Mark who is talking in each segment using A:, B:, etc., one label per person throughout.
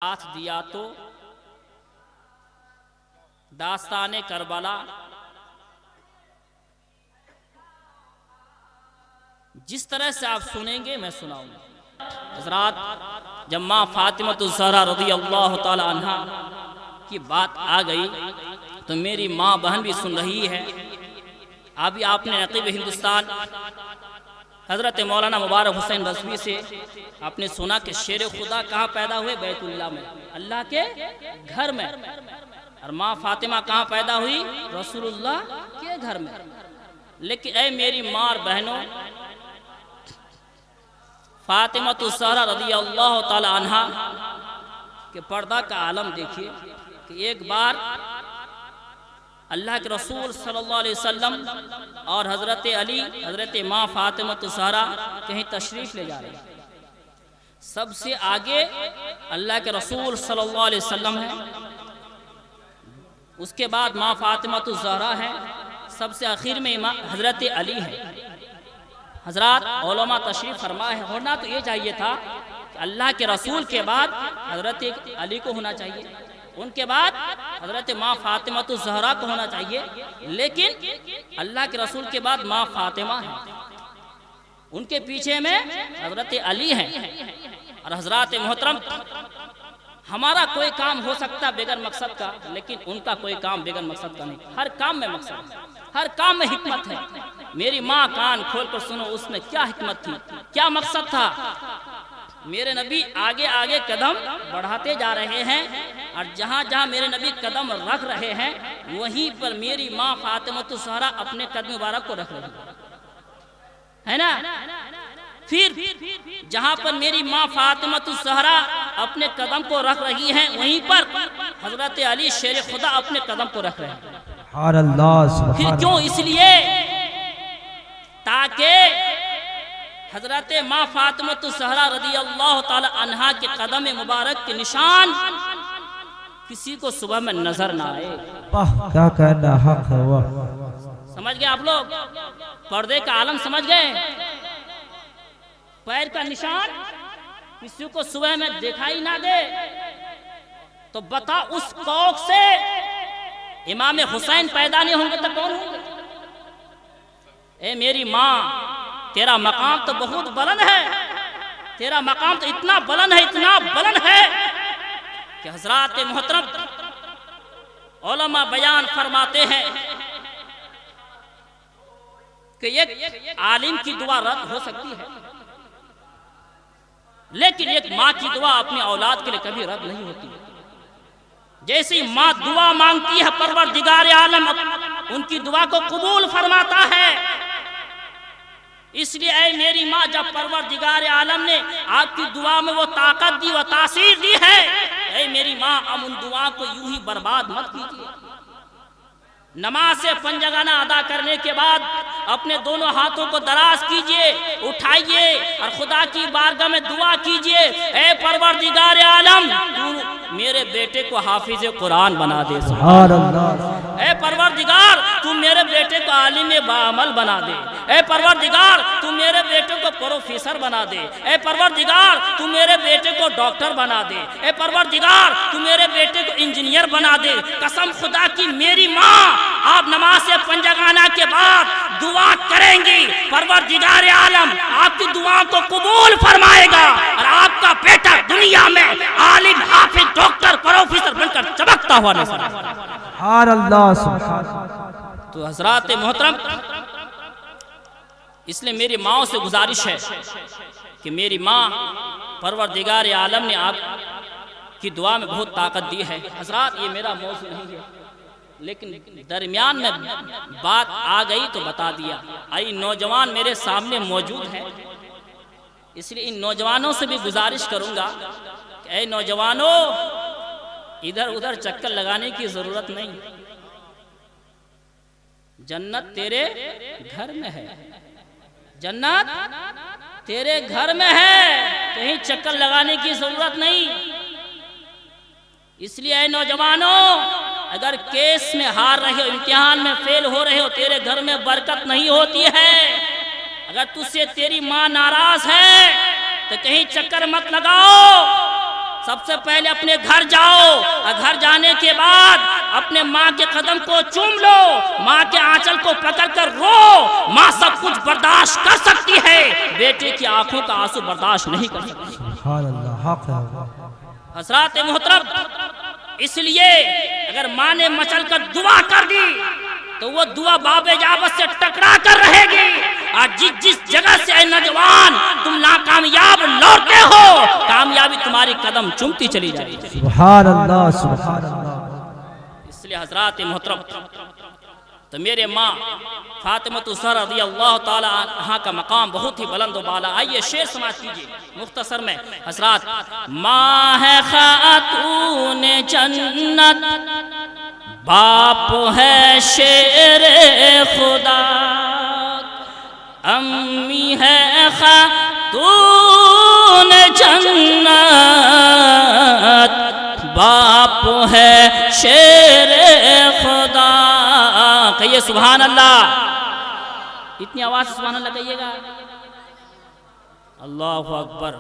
A: ساتھ دیا تو داستان کربلا جس طرح سے آپ سنیں گے میں سناؤں گا۔ حضرات، جب ماں فاطمہ الزہرا رضی اللہ تعالی عنہا کی بات آ گئی تو میری ماں بہن بھی سن رہی ہے۔ ابھی آپ نے نقیب ہندوستان حضرت مولانا مبارک حسین رضوی سے آپ نے سنا کہ شیر خدا کہاں پیدا ہوئے؟ بیت اللہ میں، اللہ کے گھر میں۔ اور ماں فاطمہ کہاں پیدا ہوئی؟ رسول اللہ کے گھر میں۔ لیکن اے میری ماں اور بہنوں، فاطمہ الزہرا رضی اللہ تعالی عنہا کہ پردہ کا عالم دیکھیے کہ ایک بار اللہ کے رسول صلی اللہ علیہ وسلم اور حضرت علی، حضرت ماں فاطمہ الزہرا کہیں تشریف لے جا رہے ہیں۔ سب سے آگے اللہ کے رسول صلی اللہ علیہ وسلم ہے، اس کے بعد ماں فاطمہ الزہرا ہے، سب سے آخر میں حضرت علی ہے۔ حضرات، علماء تشریف فرما ہے، ہونا تو یہ چاہیے تھا کہ اللہ کے رسول کے بعد حضرت علی کو ہونا چاہیے، ان کے بعد حضرت ماں فاطمہ الزہرا کو ہونا چاہیے، لیکن اللہ کے رسول کے بعد ماں فاطمہ ہے، ان کے پیچھے میں حضرت علی ہے۔ اور حضرات محترم، ہمارا کوئی کام ہو سکتا بغیر مقصد کا، لیکن ان کا کوئی کام بغیر مقصد کا نہیں۔ ہر کام میں مقصد ہے، ہر کام میں حکمت ہے۔ میری ماں کان کھول کر سنو، اس میں کیا حکمت تھی، کیا مقصد تھا۔ میرے نبی آگے آگے قدم بڑھاتے جا رہے ہیں، اور جہاں جہاں میرے نبی قدم رکھ رہے ہیں وہیں پر میری ماں فاطمہ الزہرا اپنے قدم مبارک کو رکھ رہی ہے نا۔ پھر جہاں پر میری ماں فاطمہ الزہرا اپنے قدم کو رکھ رہی ہیں وہیں پر حضرت علی شیر خدا اپنے قدم کو رکھ رہے ہیں۔ پھر کیوں؟ اس لیے تاکہ حضرت ماں فاطمہ الزہرا رضی اللہ تعالی عنہا کے قدم مبارک کے نشان کسی کو صبح میں نظر نہ آئے۔
B: کیا کہنا حق ہے وہ۔
A: سمجھ گئے آپ لوگ؟ پردے کا عالم سمجھ گئے؟ پیر کا نشان کسی کو صبح میں دکھائی نہ دے تو بتا اس کوکھ سے امام حسین پیدا نہیں ہوں گے تو کون ہوں گے؟ اے میری ماں، تیرا مقام تو بہت بلند ہے، تیرا مقام تو اتنا بلند ہے، اتنا بلند ہے کہ حضرات محترم علماء بیان فرماتے ہیں کہ ایک عالم کی دعا رد ہو سکتی ہے، لیکن ایک ماں کی دعا اپنی اولاد کے لیے کبھی رد نہیں ہوتی۔ جیسی ماں دعا مانگتی ہے پروردگار عالم ان کی دعا کو قبول فرماتا ہے۔ اس لیے اے میری ماں، جب پروردگار عالم نے آپ کی دعا میں وہ طاقت دی، وہ تاثیر دی ہے، اے میری ماں اب ان دعا کو یوں ہی برباد مت کیجیے۔ نماز سے پنجگانہ ادا کرنے کے بعد اپنے دونوں ہاتھوں کو دراز کیجئے، اٹھائیے اور خدا کی بارگاہ میں دعا کیجئے، اے پروردگار عالم تو میرے بیٹے کو حافظ قرآن بنا دے۔
B: سبحان اللہ۔
A: اے پروردگار تو میرے بیٹے کو عالم باعمل بنا دے۔ اے پروردگار تو میرے بیٹے کو پروفیسر بنا دے۔ اے پروردگار تو میرے بیٹے کو ڈاکٹر بنا دے۔ اے پروردگار تو میرے بیٹے کو انجینئر بنا دے۔ قسم خدا کی میری ماں آپ نماز سے پنجگانہ کے بعد دعا کریں گی، پروردگار عالم آپ کی دعا کو قبول فرمائے گا اور آپ کا بیٹا دنیا میں عالم، حافظ، ڈاکٹر، پروفیسر بن کر چمکتا ہوا نظر آئے گا۔
B: سبحان اللہ، سبحان اللہ۔
A: تو حضرات محترم، اس لیے میری ماں سے گزارش ہے کہ میری ماں پروردگار عالم نے آپ کی دعا میں بہت طاقت دی ہے۔ حضرات، یہ میرا موضوع نہیں ہے، لیکن درمیان میں بات آ گئی تو بتا دیا۔ آئی نوجوان میرے سامنے موجود ہیں، اس لیے ان نوجوانوں سے بھی گزارش کروں گا کہ اے نوجوانوں، ادھر ادھر چکر لگانے کی ضرورت نہیں، جنت تیرے گھر میں ہے، جنت تیرے گھر میں ہے، کہیں چکر لگانے کی ضرورت نہیں۔ اس لیے اے نوجوانوں، اگر کیس میں ہار رہے ہو، امتحان میں فیل ہو رہے ہو، تیرے گھر میں برکت نہیں ہوتی ہے۔ اگر تجھ سے تیری ماں ناراض ہے تو کہیں چکر مت لگاؤ، سب سے پہلے اپنے گھر جاؤ اور گھر جانے کے بعد اپنے ماں کے قدم کو چوم لو، ماں کے آنچل کو پکڑ کر رو۔ ماں سب کچھ برداشت کر سکتی ہے، بیٹے کی آنکھوں کا آنسو برداشت نہیں کر سکتی۔
B: سبحان اللہ، حق ہے۔
A: حضرات محترم، اس لیے اگر ماں نے مچل کر دعا کر دی تو وہ دعا باب اجابت سے ٹکرا کر رہے گی۔ اور جس جگہ سے اے نوجوان تم ناکامیاب لوٹتے ہو، کامیابی تمہاری قدم چومتی چلی جائے گی۔
B: سبحان اللہ، سبحان اللہ۔
A: اس لیے حضرات محترم، تو میرے ماں فاطمہ الزہرا رضی اللہ تعالی عنہا کا مقام بہت ہی بلند و بالا۔ آئیے شعر سماعت کیجیے مختصر میں حضرات۔ ماں ہے خاتون جنت، باپ ہے شیر خدا، امی ہے خاتون جنت، باپ ہے شیر خدا۔ کہیے سبحان اللہ، اتنی آواز سے سبحان اللہ کہیے گا۔ اللہ اکبر،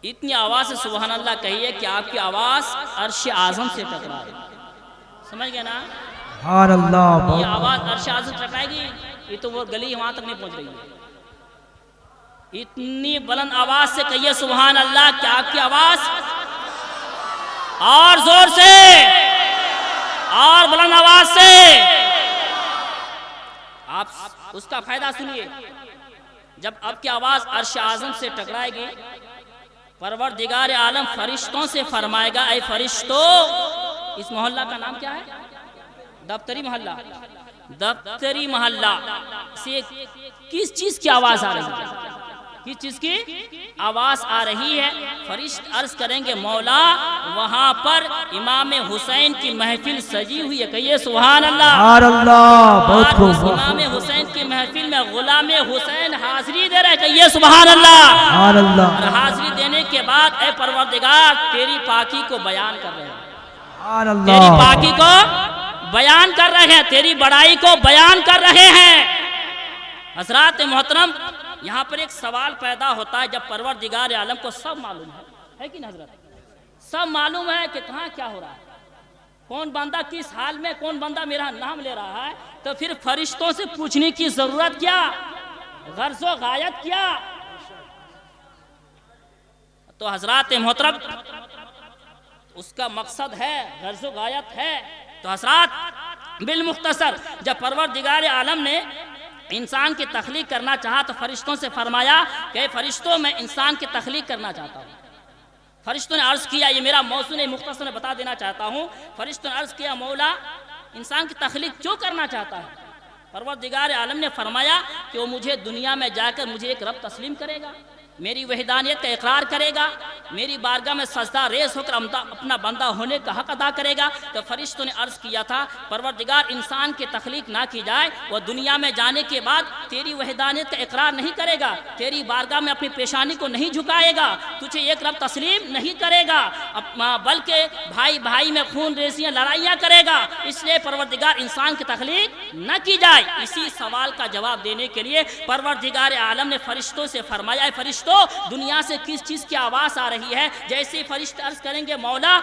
A: اتنی آواز سے سبحان اللہ کہیے کہ آپ کی آواز عرش اعظم سے ٹکرائے۔ سمجھ گئے نا؟
B: سبحان اللہ۔
A: یہ آواز عرش اعظم سے ٹکرائے گی، یہ تو وہ گلی وہاں تک نہیں پہنچ رہی ہے۔ اتنی بلند آواز سے کہیے سبحان اللہ کہ آپ کی آواز اور زور سے اور بلند آواز سے آپ اس کا فائدہ سنیے۔ جب آپ کی آواز عرش اعظم سے ٹکرائے گی، پروردگار عالم فرشتوں سے فرمائے گا، اے فرشتوں، اس محلہ کا نام کیا ہے؟ دفتری محلہ۔ دفتری محلہ سے کس چیز کی آواز آ رہی ہے؟ کس چیز کی آواز آ رہی ہے؟ فرشت عرض کریں گے مولا وہاں پر امام حسین کی محفل سجی ہوئی ہے۔ کہیے سبحان اللہ۔
B: سبحان اللہ، بہت
A: اور اس
B: خوب۔
A: امام حسین کی محفل میں غلام حسین حاضری دے رہے۔ کہیے سبحان اللہ۔
B: سبحان اللہ،
A: اور حاضری دینے کے بعد اے پروردگار تیری پاکی کو بیان کر رہے ہیں،
B: سبحان اللہ۔
A: تیری پاکی کو بیان کر رہے ہیں، تیری بڑائی کو بیان کر رہے ہیں۔ حضرات محترم، یہاں پر ایک سوال پیدا ہوتا ہے، جب پروردگار عالم کو سب معلوم ہے کہ نہیں حضرت؟ سب معلوم ہے کہ کہاں کیا ہو رہا ہے، کون بندہ کس حال میں، کون بندہ میرا نام لے رہا ہے، تو پھر فرشتوں سے پوچھنے کی ضرورت کیا، غرض و غایت کیا؟ تو حضرات محترم اس کا مقصد ہے، غرض و غایت ہے۔ تو حضرات بالمختصر جب پروردگار عالم نے انسان کی تخلیق کرنا چاہا تو فرشتوں سے فرمایا کہ فرشتوں میں انسان کی تخلیق کرنا چاہتا ہوں۔ فرشتوں نے عرض کیا، یہ میرا موضوع ہے، مختصر میں بتا دینا چاہتا ہوں۔ فرشتوں نے عرض کیا مولا انسان کی تخلیق کیوں کرنا چاہتا ہے؟ پروردگار عالم نے فرمایا کہ وہ مجھے دنیا میں جا کر مجھے ایک رب تسلیم کرے گا، میری وحدانیت کا اقرار کرے گا، میری بارگاہ میں سجدہ ریز ہو کر اپنا بندہ ہونے کا حق ادا کرے گا۔ تو فرشتوں نے عرض کیا تھا پروردگار انسان کی تخلیق نہ کی جائے، وہ دنیا میں جانے کے بعد تیری وحدانیت کا اقرار نہیں کرے گا، تیری بارگاہ میں اپنی پیشانی کو نہیں جھکائے گا، تجھے ایک رب تسلیم نہیں کرے گا، بلکہ بھائی بھائی میں خون ریزیاں لڑائیاں کرے گا۔ اس لیے پروردگار انسان کی تخلیق نہ کی جائے۔ اسی سوال کا جواب دینے کے لیے پروردگار عالم نے فرشتوں سے فرمایا، اے فرشتوں دنیا سے کس چیز کی آواز آ رہی ہے؟ جیسے فرشتے عرض کریں گے مولا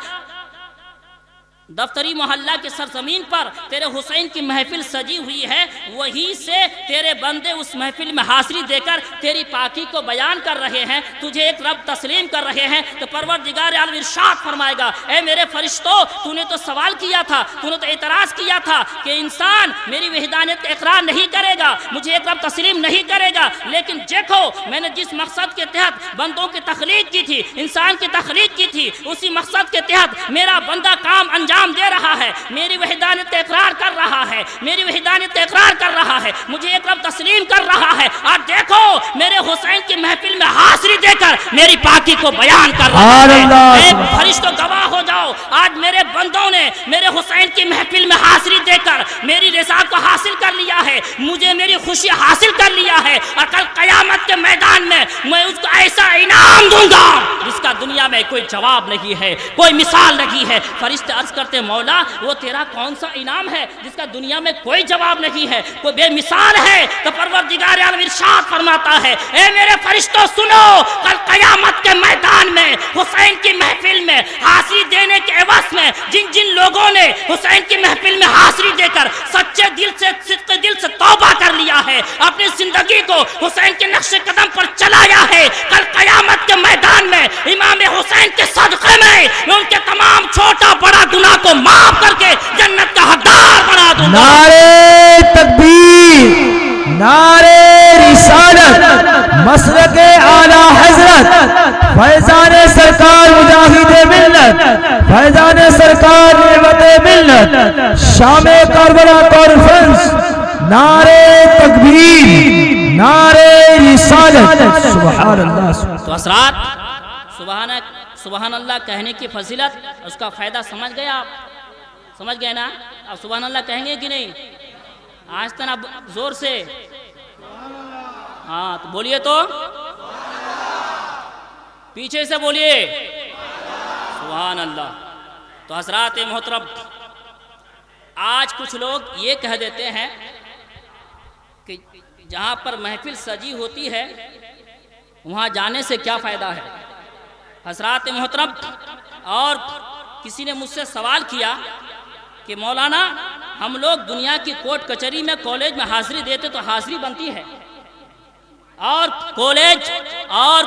A: دفتری محلہ کے سرزمین پر تیرے حسین کی محفل سجی ہوئی ہے، وہی سے تیرے بندے اس محفل میں حاضری دے کر تیری پاکی کو بیان کر رہے ہیں، تجھے ایک رب تسلیم کر رہے ہیں۔ تو پروردگار عالم ارشاد فرمائے گا، اے میرے فرشتوں تو نے تو سوال کیا تھا، تو نے تو اعتراض کیا تھا کہ انسان میری وحدانیت کا اقرار نہیں کرے گا، مجھے ایک رب تسلیم نہیں کرے گا، لیکن دیکھو میں نے جس مقصد کے تحت بندوں کی تخلیق کی تھی، انسان کی تخلیق کی تھی، اسی مقصد کے تحت میرا بندہ کام انجام دے رہا ہے، میری وحدانیت کا اقرار کر رہا ہے، میری وحدانیت کا اقرار کر رہا ہے، مجھے ایک رب تسلیم کر رہا ہے، اور دیکھو میرے حسین کی محفل میں حاضری دے کر میری پاکی کو بیان کر رہا ہے۔ اے فرشتوں گواہ ہو جاؤ، آج میرے بندوں نے میرے حسین کی محفل میں حاضری دے کر میری رضا کو حاصل کر لیا ہے، مجھے میری خوشی حاصل کر لیا ہے، اور کل قیامت کے میدان میں میں اس کو ایسا انعام دوں گا جس کا دنیا دنیا میں کوئی جواب نہیں ہے، کوئی مثال نہیں ہے۔ فرشتے عرض کرتے مولا وہ تیرا کون سا انعام ہے جس کا دنیا میں کوئی جواب نہیں ہے، کوئی بے مثال ہے؟ تو پروردگار عالم ارشاد فرماتا ہے اے میرے فرشتوں سنو، کل قیامت کے میدان میں حسین کی محفل میں حاضری دینے کے عوض میں جن جن لوگوں نے حسین کی محفل میں حاضری دے کر سچے دل سے صدق دل سے توبہ کر لیا ہے، اپنی زندگی کو حسین کے نقش قدم پر چلایا ہے، کل قیامت کے میدان میں امام حسین کے صدقے میں ان کے تمام چھوٹا بڑا گناہ کو معاف کر کے جنت کا حقدار بنا دوں گا۔
B: نعرے تکبیر، نعرے رسالت، مسلک اعلی حضرت فیضان سرکار مجاہد ملت، فیضان سرکار نعمت ملت، شام کربلا کانفرنس، نعرے تکبیر، نعرے رسالت، سبحان اللہ۔
A: تو حضرات سبحان اللہ کہنے کی فضیلت، اس کا فائدہ سمجھ گئے آپ؟ سمجھ گئے نا؟ اب سبحان اللہ کہیں گے کہ نہیں؟ آج تک اب زور سے ہاں تو بولیے، تو پیچھے سے بولیے سبحان اللہ۔ تو حضرات محترم، آج کچھ لوگ یہ کہہ دیتے ہیں کہ جہاں پر محفل سجی ہوتی ہے وہاں جانے سے کیا فائدہ ہے؟ حضرات محترم، اور کسی نے مجھ سے سوال کیا کہ مولانا ہم لوگ دنیا کی کورٹ کچہری میں کالج میں حاضری دیتے تو حاضری بنتی ہے، اور کالج اور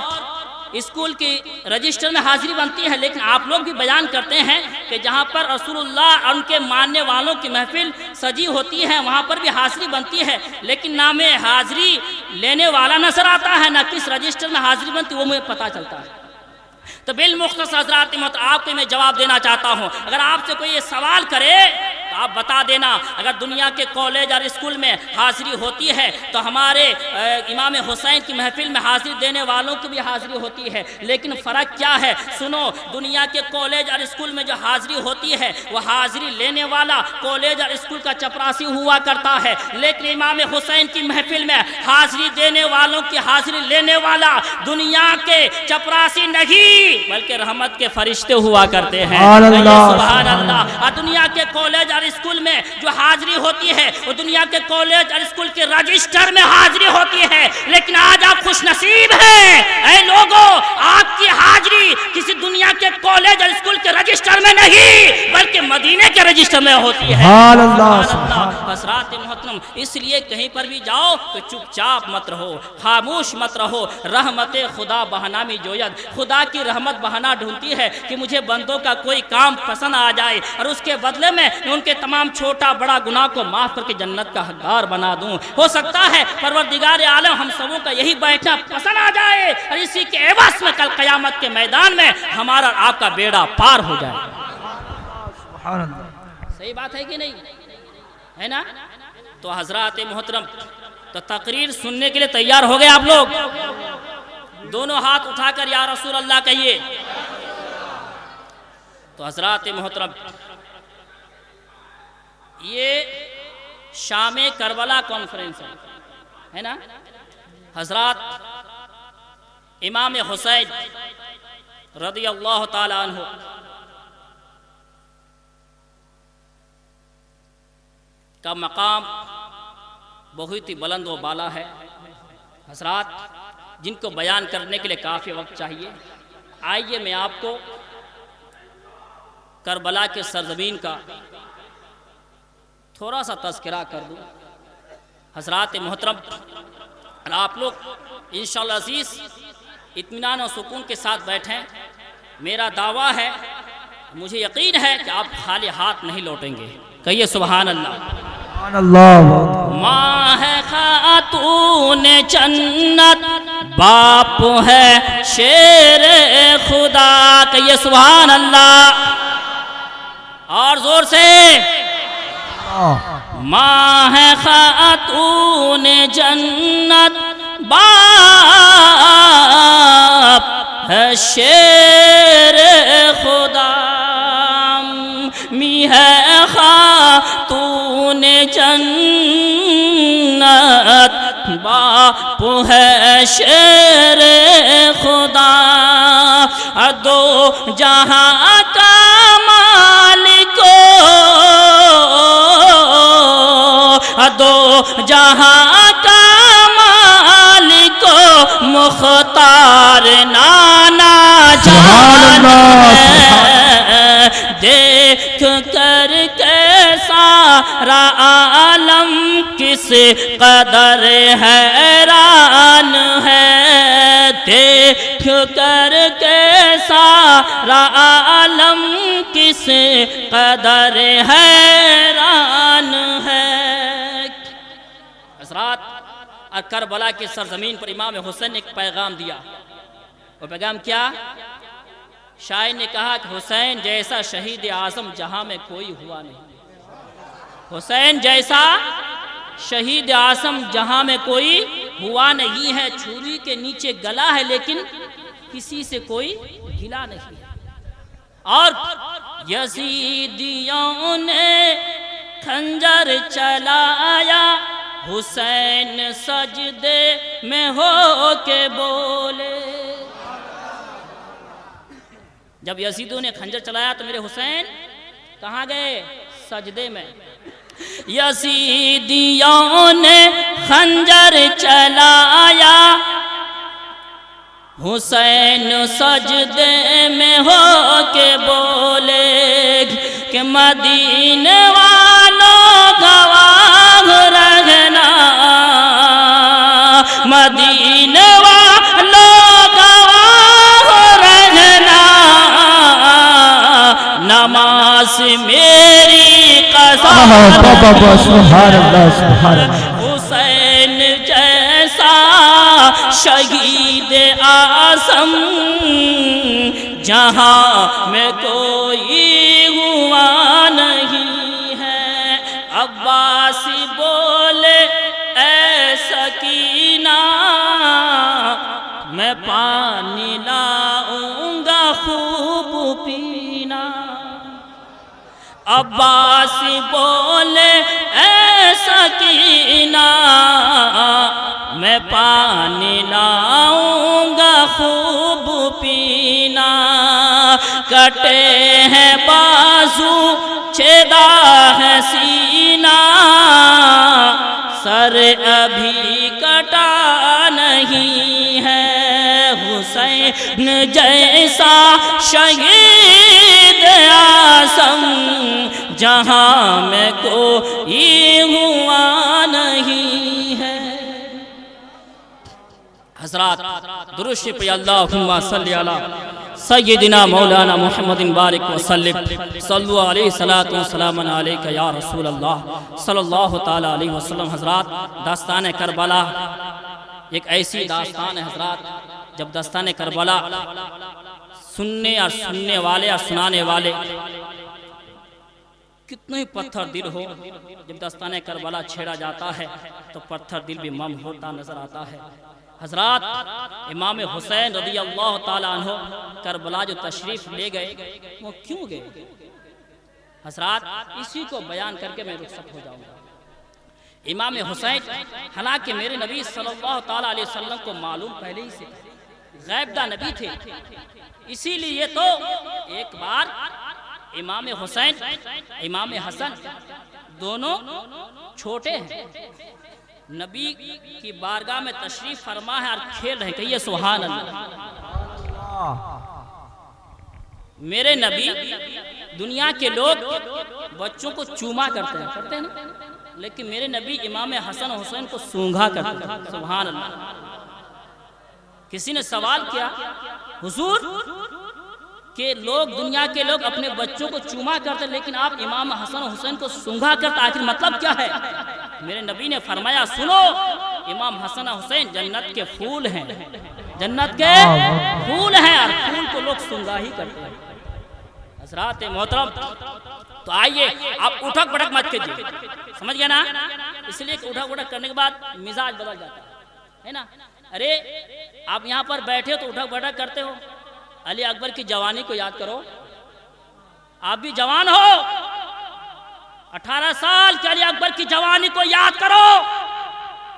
A: اسکول کی رجسٹر میں حاضری بنتی ہے، لیکن آپ لوگ بھی بیان کرتے ہیں کہ جہاں پر رسول اللہ اور ان کے ماننے والوں کی محفل سجی ہوتی ہے وہاں پر بھی حاضری بنتی ہے، لیکن نہ میں حاضری لینے والا نظر آتا ہے، نہ کس رجسٹر میں حاضری بنتی وہ مجھے پتہ چلتا ہے۔ تو بالمختصر حضرات آپ کو میں جواب دینا چاہتا ہوں، اگر آپ سے کوئی یہ سوال کرے تو آپ بتا دینا اگر دنیا کے کالج اور اسکول میں حاضری ہوتی ہے تو ہمارے امام حسین کی محفل میں حاضری دینے والوں کی بھی حاضری ہوتی ہے، لیکن فرق کیا ہے؟ سنو، دنیا کے کالج اور اسکول میں جو حاضری ہوتی ہے وہ حاضری لینے والا کالج اور اسکول کا چپراسی ہوا کرتا ہے، لیکن امام حسین کی محفل میں حاضری دینے والوں کی حاضری لینے والا دنیا کے چپراسی نہیں بلکہ رحمت کے فرشتے ہوا کرتے ہیں۔ سبحان اللہ۔ اور دنیا کے کالج اور اسکول میں جو حاضری ہوتی ہے وہ دنیا کے کالج اور اسکول کے رجسٹر میں حاضری ہوتی ہے، لیکن آج آپ خوش نصیب ہیں اے لوگوں، آپ کی حاضری کسی دنیا کے کالج اور اسکول کے رجسٹر میں نہیں بلکہ مدینے کے رجسٹر میں ہوتی ہے۔ حضرات محترم، اس لیے کہیں پر بھی جاؤ تو چپ چاپ مت رہو، خاموش مت رہو۔ رحمت خدا بہنامی جوید، خدا کی رحمت بہانا ڈھونڈتی ہے کہ مجھے بندوں کا کوئی کام پسند آ جائے اور اس کے بدلے میں ان کے تمام چھوٹا بڑا گناہ کو معاف کر کے جنت کا حقدار بنا دوں۔ ہو سکتا ہے پروردگار عالم ہم سبوں کا یہی بیٹھنا پسند آ جائے اور اسی کے عوض میں کل قیامت کے میدان میں ہمارا آپ کا بیڑا پار ہو جائے۔ صحیح بات ہے کہ نہیں ہے نا؟ تو حضرات محترم، تو تقریر سننے کے لیے تیار ہو گئے آپ لوگ؟ دونوں ہاتھ اٹھا کر یا رسول اللہ کہیے۔ تو حضرات محترم، یہ شام کربلا کانفرنس ہے نا؟ حضرات امام حسین رضی اللہ تعالی عنہ کا مقام بہت ہی بلند و بالا ہے حضرات، جن کو بیان کرنے کے لیے کافی وقت چاہیے۔ آئیے میں آپ کو کربلا کے سرزمین کا تھوڑا سا تذکرہ کر دوں۔ حضرات محترم، آپ لوگ انشاءاللہ عزیز اطمینان و سکون کے ساتھ بیٹھیں۔ میرا دعویٰ ہے، مجھے یقین ہے کہ آپ خالی ہاتھ نہیں لوٹیں گے۔ کہیے سبحان اللہ۔ ماں ہے خاتون جنت، باپ ہے شیر خدا، کہیے سبحان اللہ اور زور سے۔ ماں ہے خاتون جنت، باپ ہے شیر خدا، می ہے خاتون جنت، باپ ہے شیر خدا، دو جہاں کا مالک دو جہاں کا مالک مختار نانا جان ہے دیکھ کر کیسا عالم کس قدر حیران ہے دیکھ کر کیسا عالم کس قدر حیران ہے۔ حضرات اور کربلا کی سرزمین پر امام حسین نے ایک پیغام دیا، وہ پیغام کیا؟ شاعر نے کہا کہ حسین جیسا شہید اعظم جہاں میں کوئی ہوا نہیں، حسین جیسا شہید اعظم جہاں میں کوئی ہوا نہیں ہے، چھری کے نیچے گلا ہے لیکن کسی سے کوئی گلا نہیں ہے۔ اور یزیدیوں نے خنجر چلایا، حسین سجدے میں ہو کے بولے۔ جب یزیدوں نے خنجر چلایا تو میرے حسین کہاں گئے؟ سجدے میں۔ یزیدیوں نے خنجر چلایا، حسین سجدے میں ہو کے بولے کہ مدینے والوں گواہ رہنا، مدینے والوں گواہ رہنا، نماز میری قضا
B: سبحان اللہ سبحان اللہ۔
A: حسین جیسا شہید اعظم جہاں میں کوئی ہوا نہیں ہے۔ عباسی بولے اے سکینہ میں پانی لاؤں گا خوب پینا، عباسی بولے اے سکینہ میں پانی لاؤں گا خوب پینا، کٹے ہیں بازو چھیدا ہے سینہ، سر ابھی کٹا نہیں ہے، حسین جیسا شہید اعظم جہاں میں کوئی ہوا نہیں ہے۔ حضرات درود شریف پڑھیے، اللہم صلی علی سیدنا مولانا محمد بارک وسلم، صلو علیہ الصلاۃ والسلام علیک یا رسول اللہ صلی اللہ تعالی علیہ وسلم۔ حضرات داستان کربلا ایک ایسی داستان ہے حضرات، جب داستان کربلا سننے اور سننے والے اور سنانے والے کتنے ہی پتھر دل ہو، جب داستان کربلا چھیڑا جاتا ہے تو پتھر دل بھی مم ہوتا نظر آتا ہے۔ حضرات امام حسین رضی اللہ تعالیٰ عنہ کربلا جو تشریف لے گئے وہ کیوں گئے؟ حضرات اسی کو بیان کر کے میں رخصت ہو جاؤں گا۔ امام حسین حالانکہ میرے نبی صلی اللہ تعالیٰ علیہ وسلم کو معلوم پہلے ہی سے غیب داں نبی تھے، اسی لیے تو ایک بار امام حسین امام حسن دونوں چھوٹے ہیں، نبی کی بارگاہ میں تشریف فرما ہے اور کھیل رہے ہیں، کہیے سبحان اللہ۔ میرے نبی دنیا کے لوگ بچوں کو چوما کرتے ہیں نا، لیکن میرے نبی امام حسن و حسین کو سونگھا کرتے ہیں، سبحان اللہ۔ کسی نے سوال کیا حضور کہ لوگ دنیا کے لوگ اپنے بچوں کو چوما کرتے لیکن آپ امام حسن و حسین کو سونگھا کرتے، آخر مطلب کیا ہے؟ میرے نبی نے فرمایا سنو، امام حسن و حسین جنت کے پھول ہیں، جنت کے پھول ہیں اور پھول کو لوگ سونگھا ہی کرتے ہیں۔ حضرات محترم تو آئیے آپ اٹھک بڑھک مت کیجیے، سمجھ گئے نا؟ اس لیے کہ اٹھک بڑھک کرنے کے بعد مزاج بدل جاتا ہے نا۔ ارے آپ یہاں پر بیٹھے تو اٹھک بڑھک کرتے ہو، علی اکبر کی جوانی کو یاد کرو، آپ بھی جوان ہو، 18 سال کے علی اکبر کی جوانی کو یاد کرو،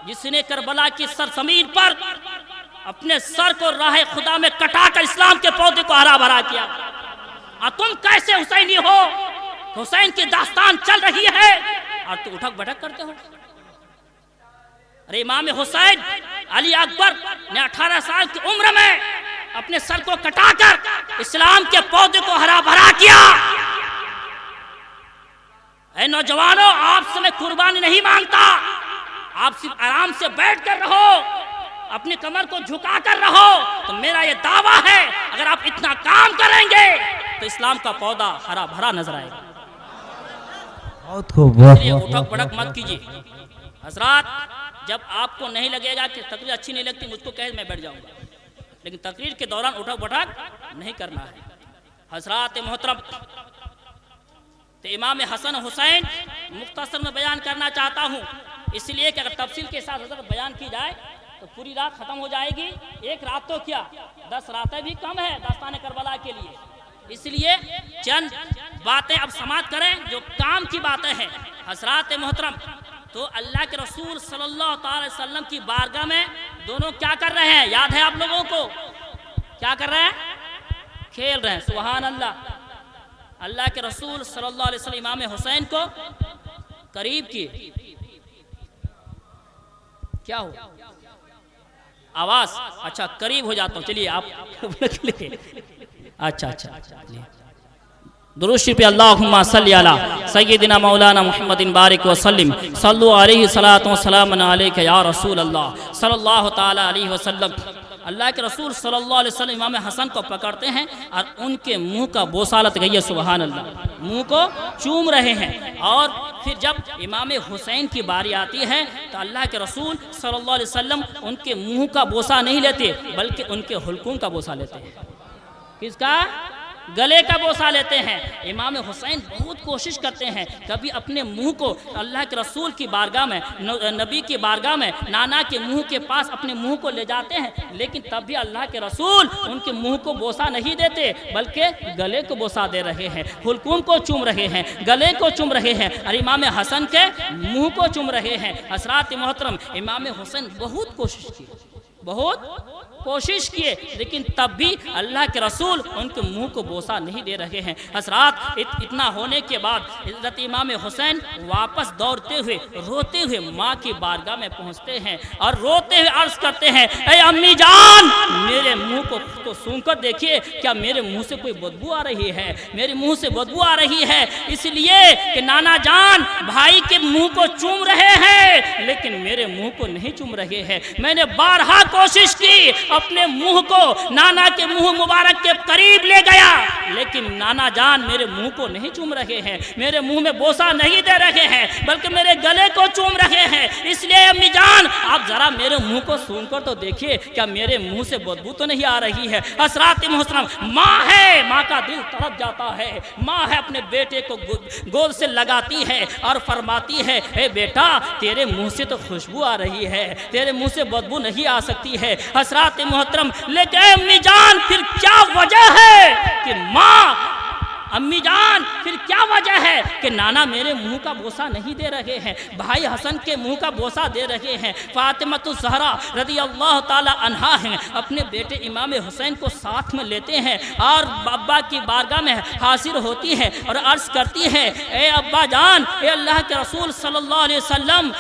A: جس نے کربلا کی سرزمین پر اپنے سر کو راہ خدا میں کٹا کر اسلام کے پودے کو ہرا بھرا کیا. اور تم کیسے حسینی ہو؟ حسین کی داستان چل رہی ہے اور تم اٹھک بٹھک کرتے ہو. ارے امام حسین علی اکبر نے 18 سال کی عمر میں اپنے سر کو کٹا کر اسلام کے پودے کو ہرا بھرا کیا. اے نوجوانوں، آپ سے میں قربانی نہیں مانگتا، آپ صرف آرام سے بیٹھ کر رہو، اپنی کمر کو جھکا کر رہو. تو میرا یہ دعویٰ ہے اگر آپ اتنا کام کریں گے تو اسلام کا پودا ہرا بھرا نظر آئے گا.
B: بہت خوب.
A: یہ اٹھک بڑک مت کیجیے. حضرات، جب آپ کو نہیں لگے گا کہ تقریر اچھی نہیں لگتی مجھ کو کہے میں بیٹھ جاؤں گا، لیکن تقریر کے دوران اٹھک بٹھک نہیں کرنا ہے. حضرات محترم، تو امام حسن حسین مختصر میں بیان کرنا چاہتا ہوں، اس لیے کہ اگر تفصیل کے ساتھ حضرت بیان کی جائے تو پوری رات ختم ہو جائے گی. ایک رات تو کیا 10 راتیں بھی کم ہے داستان کربلا کے لیے. اس لیے چند باتیں اب سماعت کریں جو کام کی باتیں ہیں. حضرات محترم، تو اللہ کے رسول صلی اللہ تعالی وسلم کی بارگاہ میں دونوں کیا کر رہے ہیں؟ یاد ہے آپ لوگوں کو؟ کیا کر رہے ہیں؟ کھیل رہے ہیں. سبحان اللہ. اللہ کے رسول صلی اللہ علیہ وسلم امام حسین کو قریب کیے. کیا ہو آواز؟ اچھا قریب ہو جاتا ہوں. چلیے آپ اچھا درود شریف اللہم صلی علی سیدنا مولانا محمد بارک وسلم صلو علیہ صلاۃ و سلام علیک یا رسول اللہ صلی اللہ تعالی علیہ وسلم. اللہ کے رسول صلی اللہ علیہ وسلم امام حسن کو پکڑتے ہیں اور ان کے منہ کا بوسہ لت گئی ہے. سبحان اللہ. منہ کو چوم رہے ہیں. اور پھر جب امام حسین کی باری آتی ہے تو اللہ کے رسول صلی اللہ علیہ وسلم ان کے منہ کا بوسہ نہیں لیتے بلکہ ان کے حلقوم کا بوسہ لیتے ہیں. کس کا؟ گلے کا بوسہ لیتے ہیں. امام حسین بہت کوشش کرتے ہیں کبھی اپنے منہ کو اللہ کے رسول کی بارگاہ میں، نبی کی بارگاہ میں نانا کے منہ کے پاس اپنے منہ کو لے جاتے ہیں، لیکن تب بھی اللہ کے رسول ان کے منہ کو بوسہ نہیں دیتے بلکہ گلے کو بوسہ دے رہے ہیں، حلقوم کو چوم رہے ہیں، گلے کو چوم رہے ہیں اور امام حسن کے منہ کو چوم رہے ہیں. حضرات محترم، امام حسین بہت کوشش کیے لیکن تب بھی اللہ کے رسول ان کے منہ کو بوسہ نہیں دے رہے ہیں. حضرات، اتنا ہونے کے بعد حضرت امام حسین واپس دوڑتے ہوئے روتے ہوئے ماں کی بارگاہ میں پہنچتے ہیں اور روتے ہوئے عرض کرتے ہیں، اے امی جان، میرے منہ کو تو سونگ کر دیکھیے، کیا میرے منہ سے کوئی بدبو آ رہی ہے؟ میرے منہ سے بدبو آ رہی ہے اس لیے کہ نانا جان بھائی کے منہ کو چوم رہے ہیں لیکن میرے منہ کو نہیں چوم رہے ہیں. میں نے بارہا کوشش کی، اپنے منہ کو نانا کے منہ مبارک کے قریب لے گیا لیکن نانا جان میرے منہ کو نہیں چوم رہے ہیں، میرے منہ میں بوسہ نہیں دے رہے ہیں بلکہ میرے گلے کو چوم رہے ہیں. اس لیے امی جان آپ ذرا میرے منہ کو سون کر تو دیکھیے، کیا میرے منہ سے بدبو تو نہیں آ رہی ہے. حضرات محترم، ماں ہے، ماں کا دل تڑپ جاتا ہے. ماں ہے، اپنے بیٹے کو گود سے لگاتی ہے اور فرماتی ہے، اے بیٹا تیرے منہ سے تو خوشبو آ رہی ہے، تیرے منہ سے بدبو نہیں آ سکتی ہے. حضرات محترم، لیکن امی جان پھر کیا وجہ ہے کہ امی جان پھر کیا وجہ ہے کہ نانا میرے منہ کا بوسہ نہیں دے رہے ہیں، بھائی حسن کے منہ کا بوسہ دے رہے ہیں؟ فاطمہ الزہرا رضی اللہ تعالی عنہا ہیں، اپنے بیٹے امام حسین کو ساتھ میں لیتے ہیں اور ابا کی بارگاہ میں حاضر ہوتی ہے اور عرض کرتی ہے، اے ابا جان، اے اللہ کے رسول صلی اللہ علیہ وسلم،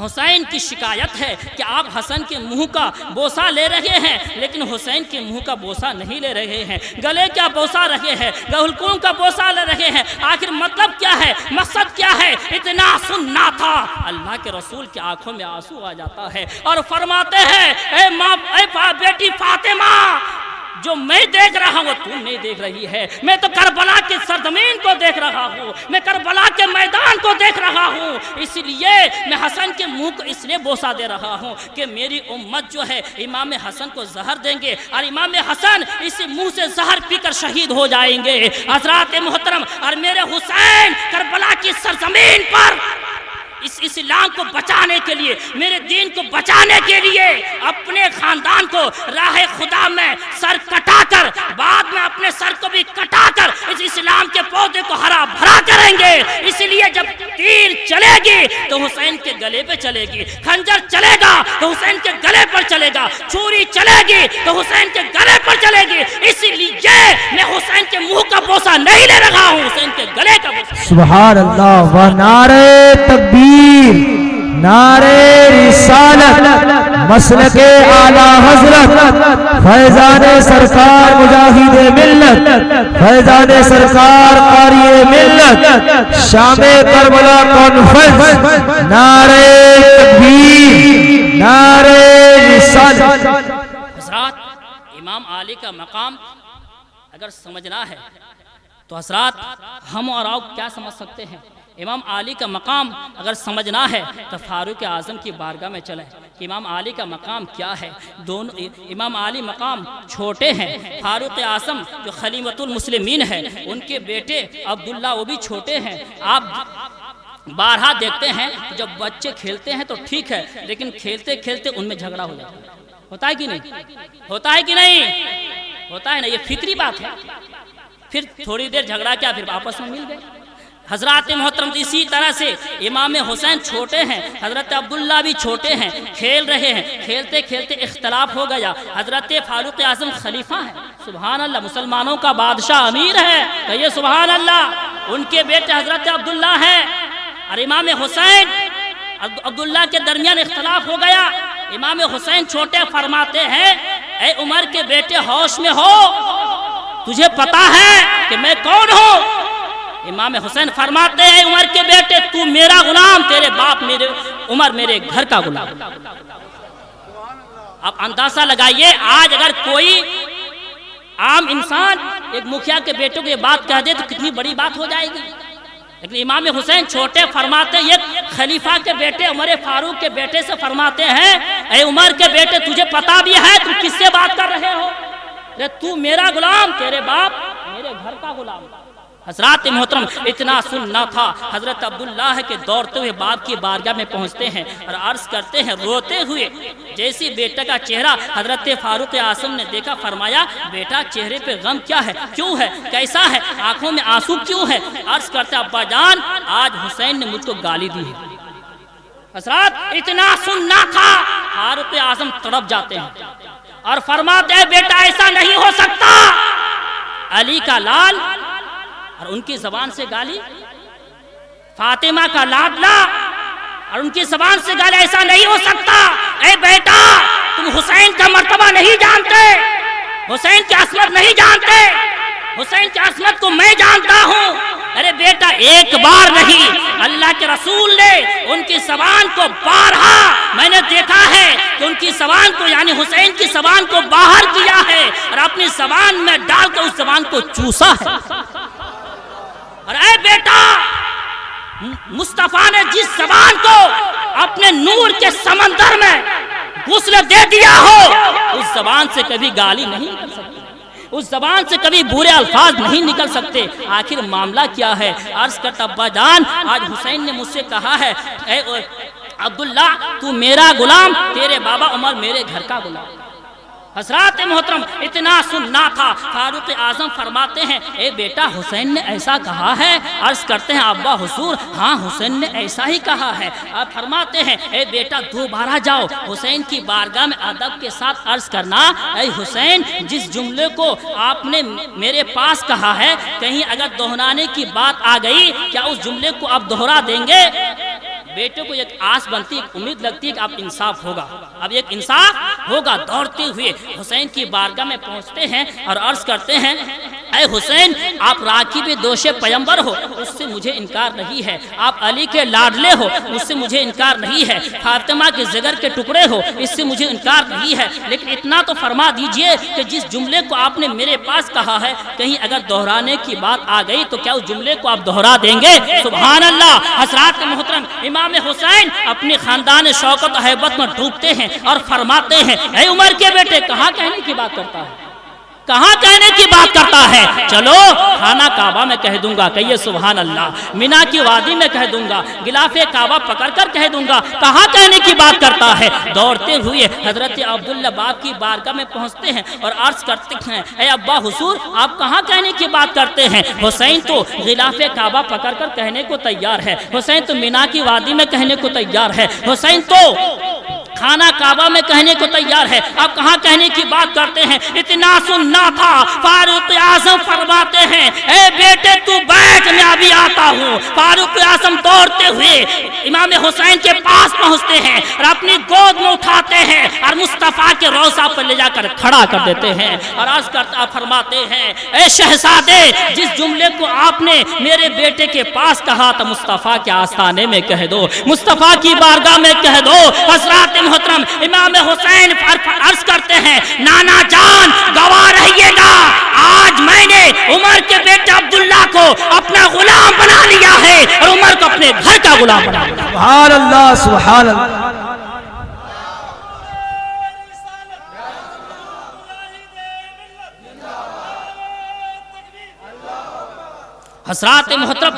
A: حسین کی شکایت ہے کہ آپ حسن کے منہ کا بوسہ لے رہے ہیں لیکن حسین کے منہ کا بوسہ نہیں لے رہے ہیں، گلے کا بوسہ رہے ہیں، حلقوم کا بوسہ لے رہے ہیں. آخر مطلب کیا ہے؟ مقصد کیا ہے؟ اتنا سننا تھا. اللہ کے رسول کی آنکھوں میں آنسو آ جاتا ہے اور فرماتے ہیں، اے ماں، اے بیٹی فاطمہ، جو میں دیکھ رہا ہوں تم نہیں دیکھ رہی ہے. میں تو کربلا کی سرزمین کو دیکھ رہا ہوں، میں کربلا کے میدان کو دیکھ رہا ہوں. اس لیے میں حسن کے منہ کو اس لیے بوسہ دے رہا ہوں کہ میری امت جو ہے امام حسن کو زہر دیں گے اور امام حسن اس منہ سے زہر پی کر شہید ہو جائیں گے. حضرات محترم، اور میرے حسین کربلا کی سرزمین پر اس اسلام کو بچانے کے لیے، میرے دین کو بچانے کے لیے اپنے خاندان کو راہ خدا میں سر کٹا کر، بعد میں اپنے سر کو بھی کٹا کر اس اسلام کے پودے کو ہرا بھرا کریں گے. اس لیے جب تیر چلے گی تو حسین کے گلے پہ چلے گی، خنجر چلے گا تو حسین کے گلے پر چلے گا، چھری چلے گی تو حسین کے گلے پر چلے گی. اس لیے غصہ نہیں لے رہا ہوں، حسین کے گلے کا غصہ۔
B: سبحان اللہ و نعرہ تکبیر، نعرہ رسالت، مسلک اعلیٰ حضرت فیضان سرکار مجاہد ملت، فیضان سرکار قاری ملت، شام کربلا کانفرنس، نعرہ تکبیر، نعرہ رسالت۔
A: حضرات امام علی کا مقام اگر سمجھنا ہے تو حضرات ہم اور آپ کیا سمجھ سکتے ہیں؟ امام علی کا مقام اگر سمجھنا ہے تو فاروق اعظم کی بارگاہ میں چلیں کہ امام علی کا مقام کیا ہے۔ دونوں امام علی مقام چھوٹے ہیں، فاروق اعظم جو خلیفۃ المسلمین ہے ان کے بیٹے عبداللہ وہ بھی چھوٹے ہیں۔ آپ بارہا دیکھتے ہیں جب بچے کھیلتے ہیں تو ٹھیک ہے، لیکن کھیلتے کھیلتے ان میں جھگڑا ہو جاتا ہے، ہوتا ہے کہ نہیں؟ ہوتا ہے کہ نہیں؟ ہوتا ہے نا، یہ فطری بات ہے۔ پھر تھوڑی دیر جھگڑا کیا، پھر آپس میں مل گئے۔ حضرات محترم اسی طرح سے امام حسین چھوٹے ہیں، حضرت عبداللہ بھی چھوٹے ہیں، کھیل رہے ہیں، کھیلتے کھیلتے اختلاف ہو گیا۔ حضرت فاروق اعظم خلیفہ ہیں، سبحان اللہ، مسلمانوں کا بادشاہ امیر ہے، کہیے سبحان اللہ۔ ان کے بیٹے حضرت عبداللہ ہیں اور امام حسین عبداللہ کے درمیان اختلاف ہو گیا۔ امام حسین چھوٹے فرماتے ہیں اے عمر کے بیٹے ہوش میں ہو، تجھے پتا ہے کہ میں کون ہوں؟ امام حسین فرماتے ہیں عمر کے بیٹے تو میرا غلام، تیرے باپ میرے عمر میرے گھر کا غلام۔ اب اندازہ لگائیے آج اگر کوئی عام انسان ایک مکھیا کے بیٹے کو یہ بات کہہ دے تو کتنی بڑی بات ہو جائے گی، لیکن امام حسین چھوٹے فرماتے ہیں، یہ خلیفہ کے بیٹے عمر فاروق کے بیٹے سے فرماتے ہیں اے عمر کے بیٹے تجھے پتا بھی ہے تم کس سے بات کر رہے ہو؟ تو میرا غلام، تیرے باپ میرے گھر کا غلام۔ حضرات محترم اتنا سننا تھا، حضرت عبداللہ کے دوڑتے ہوئے باپ کی بارگاہ میں پہنچتے ہیں اور عرض کرتے ہیں روتے ہوئے، جیسی بیٹے کا چہرہ حضرت فاروق اعظم نے دیکھا، فرمایا بیٹا چہرے پہ غم کیا ہے، کیوں ہے، کیسا ہے، آنکھوں میں آنسو کیوں ہے؟ عرض کرتے ابا جان آج حسین نے مجھ کو گالی دی ہے۔ حضرات اتنا سننا تھا، فاروق اعظم تڑپ جاتے ہیں اور فرماتے ہیں بیٹا ایسا نہیں ہو سکتا، علی کا لال اور ان کی زبان سے گالی، فاطمہ کا لاڈلا اور ان کی زبان سے گالی، ایسا نہیں ہو سکتا۔ اے بیٹا تم حسین کا مرتبہ نہیں جانتے، حسین کی عصمت نہیں جانتے، حسین کی عصمت کو میں جانتا ہوں۔ ارے بیٹا ایک بار نہیں، اللہ کے رسول نے ان کی زبان کو بارہا میں نے دیکھا ہے کہ ان کی زبان کو یعنی حسین کی زبان کو باہر کیا ہے اور اپنی زبان میں ڈال کر اس زبان کو چوسا ہے۔ اور اے بیٹا مصطفیٰ نے جس زبان کو اپنے نور کے سمندر میں غسل دے دیا ہو اس زبان سے کبھی گالی نہیں نکل سکتی، اس زبان سے کبھی برے الفاظ نہیں نکل سکتے۔ آخر معاملہ کیا ہے؟ عرض کرتا ابا جان آج حسین نے مجھ سے کہا ہے اے عبداللہ تو میرا غلام، تیرے بابا عمر میرے گھر کا غلام۔ حضرات محترم اتنا سننا تھا، فاروق اعظم فرماتے ہیں اے بیٹا حسین نے ایسا کہا ہے؟ عرض کرتے ہیں ابا حضور ہاں حسین نے ایسا ہی کہا ہے۔ آپ فرماتے ہیں اے بیٹا دوبارہ جاؤ حسین کی بارگاہ میں ادب کے ساتھ عرض کرنا اے حسین جس جملے کو آپ نے میرے پاس کہا ہے کہیں اگر دہرانے کی بات آ گئی کیا اس جملے کو آپ دہرا دیں گے؟ بیٹے کو ایک آس بنتی ایک امید لگتی ہے کہ اب انصاف ہوگا، اب ایک انصاف ہوگا۔ دوڑتے ہوئے حسین کی بارگاہ میں پہنچتے ہیں اور عرض کرتے ہیں اے حسین آپ راکب دوش پیمبر ہو اس سے مجھے انکار نہیں ہے، آپ علی کے لاڈلے ہو اس سے مجھے انکار نہیں ہے، فاطمہ کے جگر کے ٹکڑے ہو اس سے مجھے انکار نہیں ہے، لیکن اتنا تو فرما دیجئے کہ جس جملے کو آپ نے میرے پاس کہا ہے کہیں اگر دہرانے کی بات آ گئی تو کیا اس جملے کو آپ دہرا دیں گے؟ سبحان اللہ۔ حضرات محترم امام حسین اپنی خاندان شوکت و ہیبت میں ڈوبتے ہیں اور فرماتے ہیں اے عمر کے بیٹے کہاں کہنے کی بات کرتا ہے، کہاں کہنے کی بات کرتا ہے؟ چلو خانہ کعبہ میں کہہ دوں گا، کہیے سبحان اللہ، مینا کی وادی میں کہہ دوں گا، غلاف کعبہ پکڑ کر کہہ دوں گا، کہاں کہنے کی بات کرتا ہے؟ دوڑتے ہوئے حضرت عبداللہ باپ کی بارگاہ میں پہنچتے ہیں اور عرض کرتے ہیں اے ابا حضور آپ کہاں کہنے کی بات کرتے ہیں؟ حسین تو غلاف کعبہ پکڑ کر کہنے کو تیار ہے، حسین تو مینا کی وادی میں کہنے کو تیار ہے، حسین تو خانہ کعبہ میں کہنے کو تیار ہے، آپ کہاں کہنے کی بات کرتے ہیں؟ اتنا سننا تھا، فاروق اعظم فرما فرماتے ہیں اے بیٹے تو بیٹھ میں ابھی آتا ہوں. فاروق اعظم دوڑتے ہوئے امام حسین کے پاس پہنچتے ہیں اور اپنی گود میں اٹھاتے ہیں اور مصطفیٰ کے روضہ پر لے جا کر کھڑا کر دیتے ہیں اور عرض کرتا فرماتے ہیں اے شہزادے جس جملے کو آپ نے میرے بیٹے کے پاس کہا تھا مصطفیٰ کے آستانے میں کہہ دو, مصطفیٰ کی بارگاہ میں کہہ دو. حضرات محترم امام حسین عرض کرتے ہیں نانا جان گواہ رہیے گا, آج میں نے عمر کے بیٹے عبداللہ کو اپنا غلام بنا لیا ہے اور عمر کو اپنے گھر کا غلام بنا لیا.
B: سبحان اللہ سبحان اللہ.
A: حضرات محترم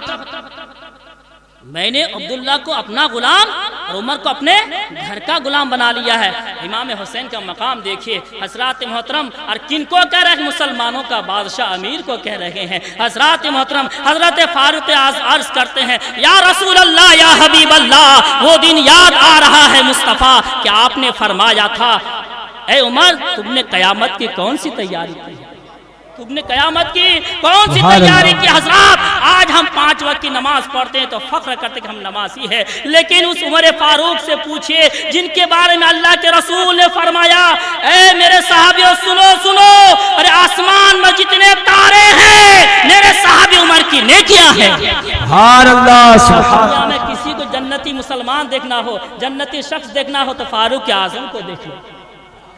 A: میں نے عبداللہ کو اپنا غلام اور عمر کو اپنے گھر کا غلام بنا لیا ہے. امام حسین کا مقام دیکھیے حضرات محترم, اور کن کو کہہ رہے ہیں؟ مسلمانوں کا بادشاہ امیر کو کہہ رہے ہیں. حضرات محترم حضرت فاروق عرض کرتے ہیں یا رسول اللہ یا حبیب اللہ, وہ دن یاد آ رہا ہے مصطفیٰ کہ آپ نے فرمایا تھا اے عمر تم نے قیامت کی کون سی تیاری کی, تم نے قیامت کی کون سی تیاری کی. حضرات آج ہم 5 وقت کی نماز پڑھتے ہیں تو فخر کرتے کہ ہم نمازی ہیں, لیکن اس عمر فاروق سے پوچھئے جن کے بارے میں اللہ کے رسول نے فرمایا اے میرے صحابیوں سنو سنو, ارے آسمان میں جتنے تارے ہیں میرے صحابی عمر کی نیکیاں ہیں.
B: سبحان اللہ سبحان اللہ.
A: میں کسی کو جنتی مسلمان دیکھنا ہو, جنتی شخص دیکھنا ہو تو فاروق اعظم کو دیکھ لو,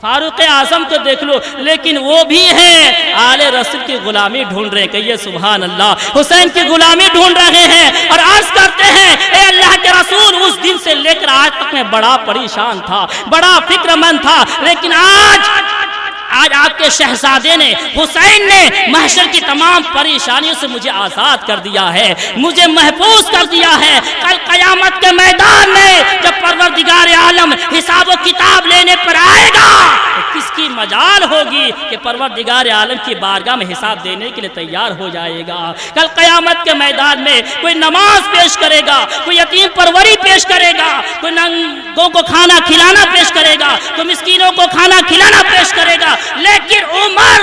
A: فاروق اعظم کو دیکھ لو. لیکن وہ بھی ہیں آل رسول کی غلامی ڈھونڈ رہے ہیں, کہیے سبحان اللہ, حسین کی غلامی ڈھونڈ رہے ہیں اور عرض کرتے ہیں اے اللہ کے رسول اس دن سے لے کر آج تک میں بڑا پریشان تھا, بڑا فکر مند تھا, لیکن آج آپ کے شہزادے نے حسین نے محشر کی تمام پریشانیوں سے مجھے آزاد کر دیا ہے, مجھے محفوظ کر دیا ہے. کل قیامت کے میدان میں جب پروردگار عالم حساب و کتاب لینے پر آئے گا تو کس کی مجال ہوگی کہ پروردگار عالم کی بارگاہ میں حساب دینے کے لیے تیار ہو جائے گا. کل قیامت کے میدان میں کوئی نماز پیش کرے گا, کوئی یتیم پروری پیش کرے گا, کوئی ننگوں کو کھانا کھلانا پیش کرے گا, کوئی مسکینوں کو کھانا کھلانا پیش کرے گا, لیکن عمر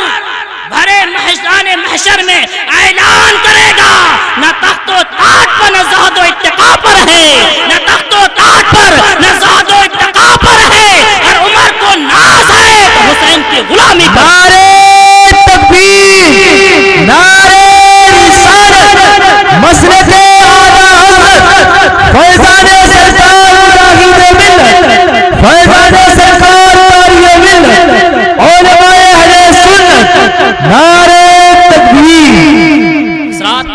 A: بھرے میدان محشر میں اعلان کرے گا نہ تخت و تاج پر نہ زہد و اتقا پر ہے, نہ تخت و تاج پر نہ زہد و اتقا پر ہے, اور عمر کو ناز ہے تو حسین کی غلامی پر.
B: نعرہ تکبیر, نعرہ رسالت, مسلک اعلیٰ حضرت فیضان سرکار مجاہد ملت, فیضان سرکار داعی ملت, علماء اہل سنت, نعرہ تکبیر.
A: حضرات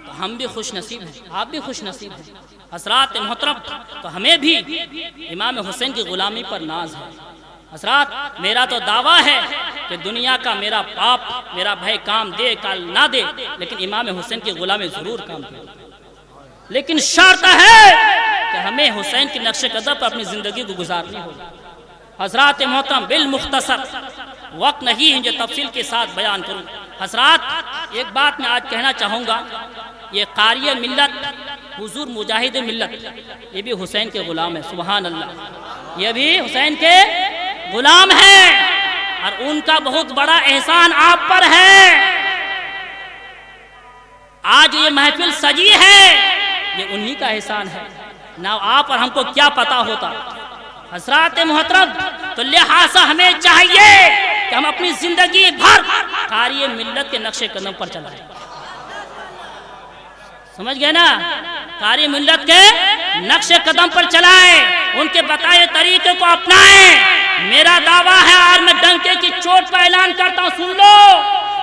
A: تو ہم بھی خوش نصیب ہیں, آپ بھی خوش نصیب ہیں. حضرات محترم تو ہمیں بھی امام حسین کی غلامی پر ناز ہے. حضرات میرا تو دعویٰ ہے کہ دنیا کا میرا باپ میرا بھائی کام دے کل نہ دے, لیکن امام حسین کی غلامی ضرور کام دے, لیکن شرط ہے کہ ہمیں حسین کے نقش قدم پر اپنی زندگی کو گزارنی ہوگی. حضرات محترم بالمختصر وقت نہیں ہے جو تفصیل کے ساتھ بیان کروں. حضرات ایک بات میں آج کہنا چاہوں گا, یہ قاری ملت حضور مجاہد ملت یہ بھی حسین کے غلام ہے. سبحان اللہ, یہ بھی حسین کے غلام ہیں اور ان کا بہت بڑا احسان آپ پر ہے. آج یہ محفل سجی ہے یہ انہی کا احسان ہے, نہ آپ اور ہم کو کیا پتا ہوتا. حضرات محترم تو لہٰذا ہمیں چاہیے کہ ہم اپنی زندگی بھر قاری ملت کے نقش قدم پر چلائیں. سمجھ گئے نا, قاری ملت کے نقش قدم پر چلائیں, ان کے بتائے طریقے کو اپنائیں. میرا دعویٰ ہے اور میں ڈنکے کی چوٹ پر اعلان کرتا ہوں, سن لو,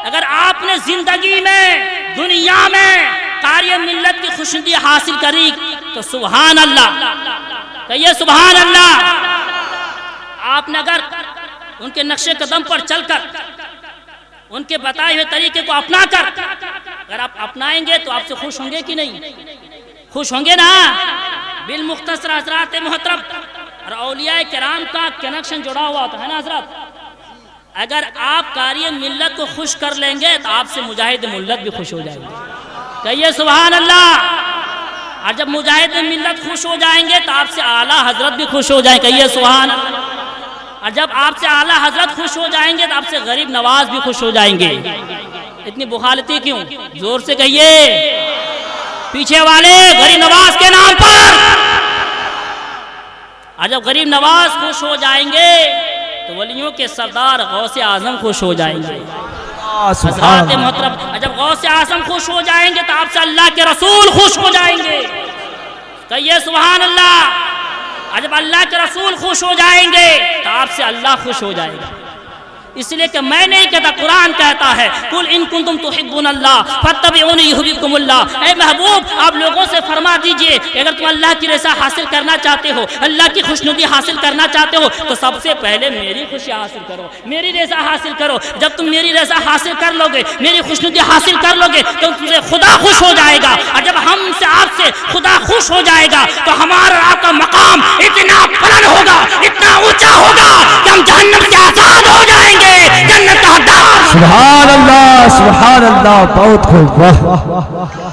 A: اگر آپ نے زندگی میں دنیا میں قاری ملت کی خوشنودی حاصل کری تو سبحان اللہ, کہیے سبحان اللہ. آپ نے اگر ان کے نقش قدم پر چل کر ان کے بتائے ہوئے طریقے کو اپنا کر اگر آپ اپنائیں گے تو آپ سے خوش ہوں گے کہ نہیں؟ خوش ہوں گے نا. بالمختصر حضرات محترم اور اولیاء کرام کا کنیکشن جڑا ہوا ہوتا ہے نا حضرات. اگر آپ قاری ملت کو خوش کر لیں گے تو آپ سے مجاہد ملت بھی خوش ہو جائے گی. کہیے سبحان اللہ. اور جب مجاہد ملت خوش ہو جائیں گے تو آپ سے اعلیٰ حضرت بھی خوش ہو جائیں. کہیے سبحان اللہ. اور جب آپ سے اعلیٰ حضرت خوش ہو جائیں گے تو آپ سے غریب نواز بھی خوش ہو جائیں گے. اتنی بخالتی کیوں؟ زور سے کہیے، پیچھے والے غریب نواز کے نام پر۔ اور جب غریب نواز خوش ہو جائیں گے تو ولیوں کے سردار غوث اعظم خوش ہو جائیں گے۔ حضرات محترم، جب غوث اعظم خوش ہو جائیں گے تو آپ سے اللہ کے رسول خوش ہو جائیں گے۔ کہیے سبحان اللہ۔ اور جب اللہ کے رسول خوش ہو جائیں گے تو آپ سے اللہ خوش ہو جائے گا۔ اس لیے کہ میں نہیں کہتا، قرآن کہتا ہے قل ان کنتم تحبون اللہ فاتبعونی یحببکم اللہ۔ اے محبوب، آپ لوگوں سے فرما دیجئے اگر تم اللہ کی رضا حاصل کرنا چاہتے ہو، اللہ کی خوشنودی حاصل کرنا چاہتے ہو تو سب سے پہلے میری خوشی حاصل کرو، میری رضا حاصل کرو۔ جب تم میری رضا حاصل کر لو گے، میری خوشنودی حاصل کر لو گے تو تم سے خدا خوش ہو جائے گا۔ اور جب ہم سے آپ سے خدا خوش ہو جائے گا تو ہمارا آپ کا مقام اتنا بلند ہوگا، اتنا اونچا ہوگا کہ ہم جہنم سے آزاد ہو جائیں گے، جنت کا حقدار۔
B: سبحان اللہ، سبحان اللہ، بہت خوب، واہ۔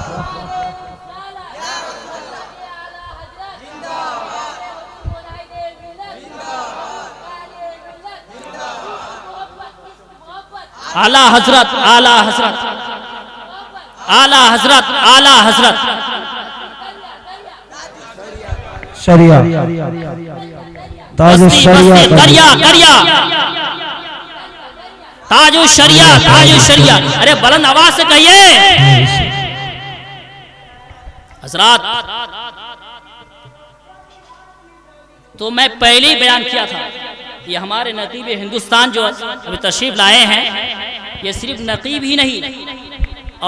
A: اعلیٰ حضرت، اعلیٰ حضرت، اعلیٰ حضرت، اعلیٰ حضرت۔
B: شریعہ، تاج الشریعہ،
A: کریا کریا، تاج الشریعہ، تاج الشریعہ۔ ارے بلند آواز سے کہیے حضرات۔ تو میں پہلے ہی بیان کیا تھا، یہ ہمارے نقیب ہندوستان جو ابھی تشریف لائے ہیں، یہ صرف نقیب ہی نہیں،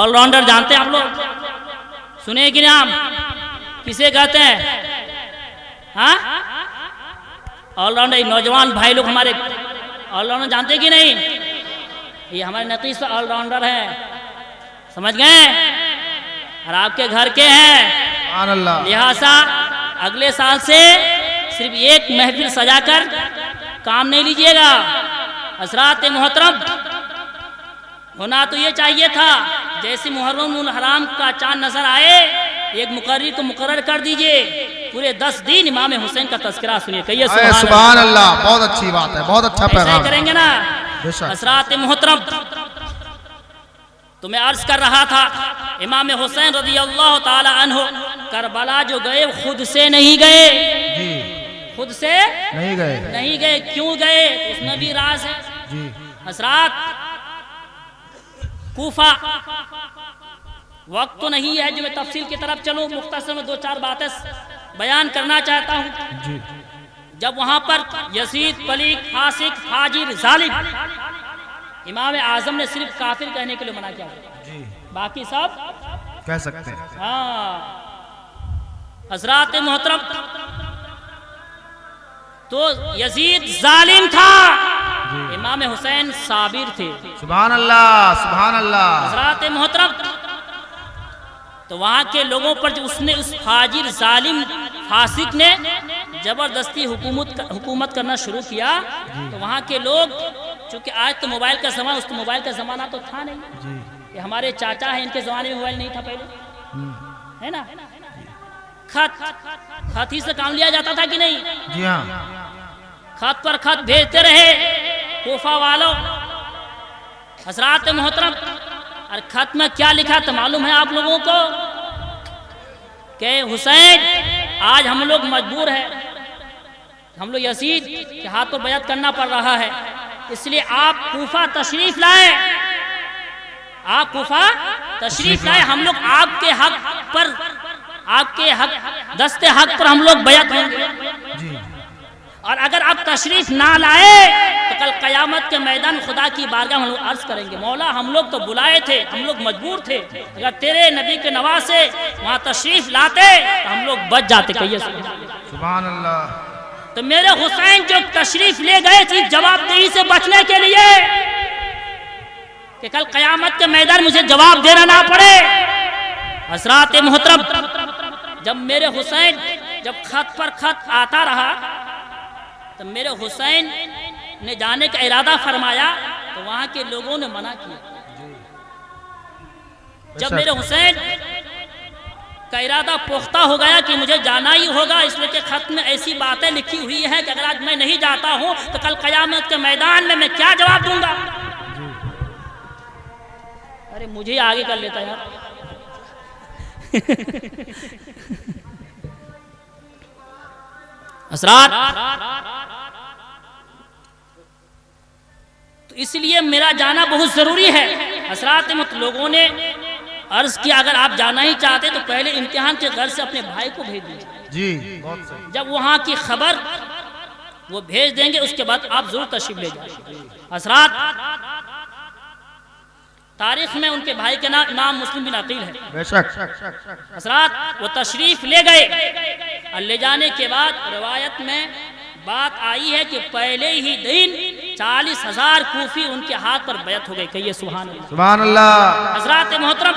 A: آل راؤنڈر جانتے ہیں آپ لوگ؟ سنے کہ نام کسے کہتے ہیں؟ ہاں، آل راؤنڈر۔ نوجوان بھائی لوگ ہمارے آل راؤنڈر جانتے کہ نہیں؟ یہ ہمارے نقیب سے آل راؤنڈر ہیں، سمجھ گئے؟ اور آپ کے گھر کے ہیں، لہٰذا اگلے سال سے صرف ایک محفل سجا کر کام نہیں لیجئے گا۔ حضرات محترم، ہونا تو یہ چاہیے تھا جیسے محرم الحرام کا چاند نظر آئے ایک مقرر کو مقرر کر دیجئے، پورے 10 دن امام حسین کا تذکرہ سنیے۔ کہیے
C: سبحان اللہ، بہت اچھی بات ہے، بہت اچھا پیغام
A: ایسا کریں گے نا۔ حضرات محترم، تو میں عرض کر رہا تھا امام حسین رضی اللہ تعالی عنہ کربلا جو گئے خود سے نہیں گئے، خود سے نہیں گئے۔ کیوں گئے اس میں بھی راز ہے۔ حضرات، کوفہ، وقت تو نہیں ہے جو میں تفصیل کی طرف چلوں، مختصر میں 2-4 باتیں بیان کرنا چاہتا ہوں۔ جب وہاں پر یزید پلیگ، فاسق، فاجر، ظالم، امام اعظم نے صرف کافر کہنے کے لیے منع کیا، باقی سب
C: کہہ سکتے ہیں۔
A: ہاں حضرات محترم، تو یزید ظالم تھا، امام حسین صابر تھے۔
C: سبحان اللہ، سبحان اللہ۔
A: حضرات محترم، تو وہاں کے لوگوں پر جو اس نے اس فاجر، ظالم، فاسق نے زبردستی حکومت کرنا شروع کیا تو وہاں کے لوگ، چونکہ آج تو موبائل کا زمانہ، اس تو موبائل کا زمانہ تو تھا نہیں، یہ ہمارے چاچا ہیں، ان کے زمانے میں موبائل نہیں تھا پہلے، ہے نا؟ خط ہی سے کام لیا جاتا تھا کہ نہیں؟
C: جی ہاں،
A: خط پر خط بھیجتے رہے کوفہ والوں۔ حضرات محترم، اور خط میں کیا لکھا تو معلوم ہے آپ لوگوں کو کہ حسین آج ہم لوگ مجبور ہیں، ہم لوگ یزید کے ہاتھ پر بیعت کرنا پڑ رہا ہے، اس لیے آپ کوفہ تشریف لائیں، آپ کوفہ تشریف لائیں، ہم لوگ آپ کے حق پر، آپ کے حق، دست حق پر ہم لوگ بیعت ہوں گے، اور اگر آپ تشریف نہ لائے تو کل قیامت کے میدان خدا کی بارگاہ میں ہم لوگ عرض کریں گے، مولا ہم لوگ تو بلائے تھے، ہم لوگ مجبور تھے، اگر تیرے نبی کے نواز سے وہاں تشریف لاتے تو ہم لوگ بچ جاتے۔ کہیے
C: سبحان اللہ۔
A: تو میرے حسین جو تشریف لے گئے تھی جواب دہی سے بچنے کے لیے کہ کل قیامت کے میدان مجھے جواب دینا نہ پڑے۔ حضرات محترم، جب میرے حسین جب خط پر خط آتا رہا تو میرے حسین نے جانے کا ارادہ فرمایا تو وہاں کے لوگوں نے منع کیا۔ جب میرے حسین کا ارادہ پختہ ہو گیا کہ مجھے جانا ہی ہوگا، اس لیے کہ خط میں ایسی باتیں لکھی ہوئی ہیں کہ اگر آج میں نہیں جاتا ہوں تو کل قیامت کے میدان میں کیا جواب دوں گا۔ ارے مجھے آگے کر لیتا یار. حضرات تو اس لیے میرا جانا بہت ضروری ہے. حضرات لوگوں نے عرض کیا اگر آپ جانا ہی چاہتے تو پہلے امتحان کے گھر سے اپنے بھائی کو بھیج دیجیے.
C: جی بہت صحیح.
A: جب وہاں کی خبر وہ بھیج دیں گے اس کے بعد آپ ضرور تشریف لے جائیں. حضرات تاریخ میں ان کے بھائی کے نام امام مسلم بن عقیل ہے.
C: بے شک.
A: حضرات وہ تشریف لے گئے اور لے جانے کے بعد روایت میں بات آئی ہے کہ پہلے ہی دن 40,000 کوفی ان کے ہاتھ پر بیعت ہو گئے. کہیے سبحان اللہ.
C: سبحان اللہ.
A: حضرات محترم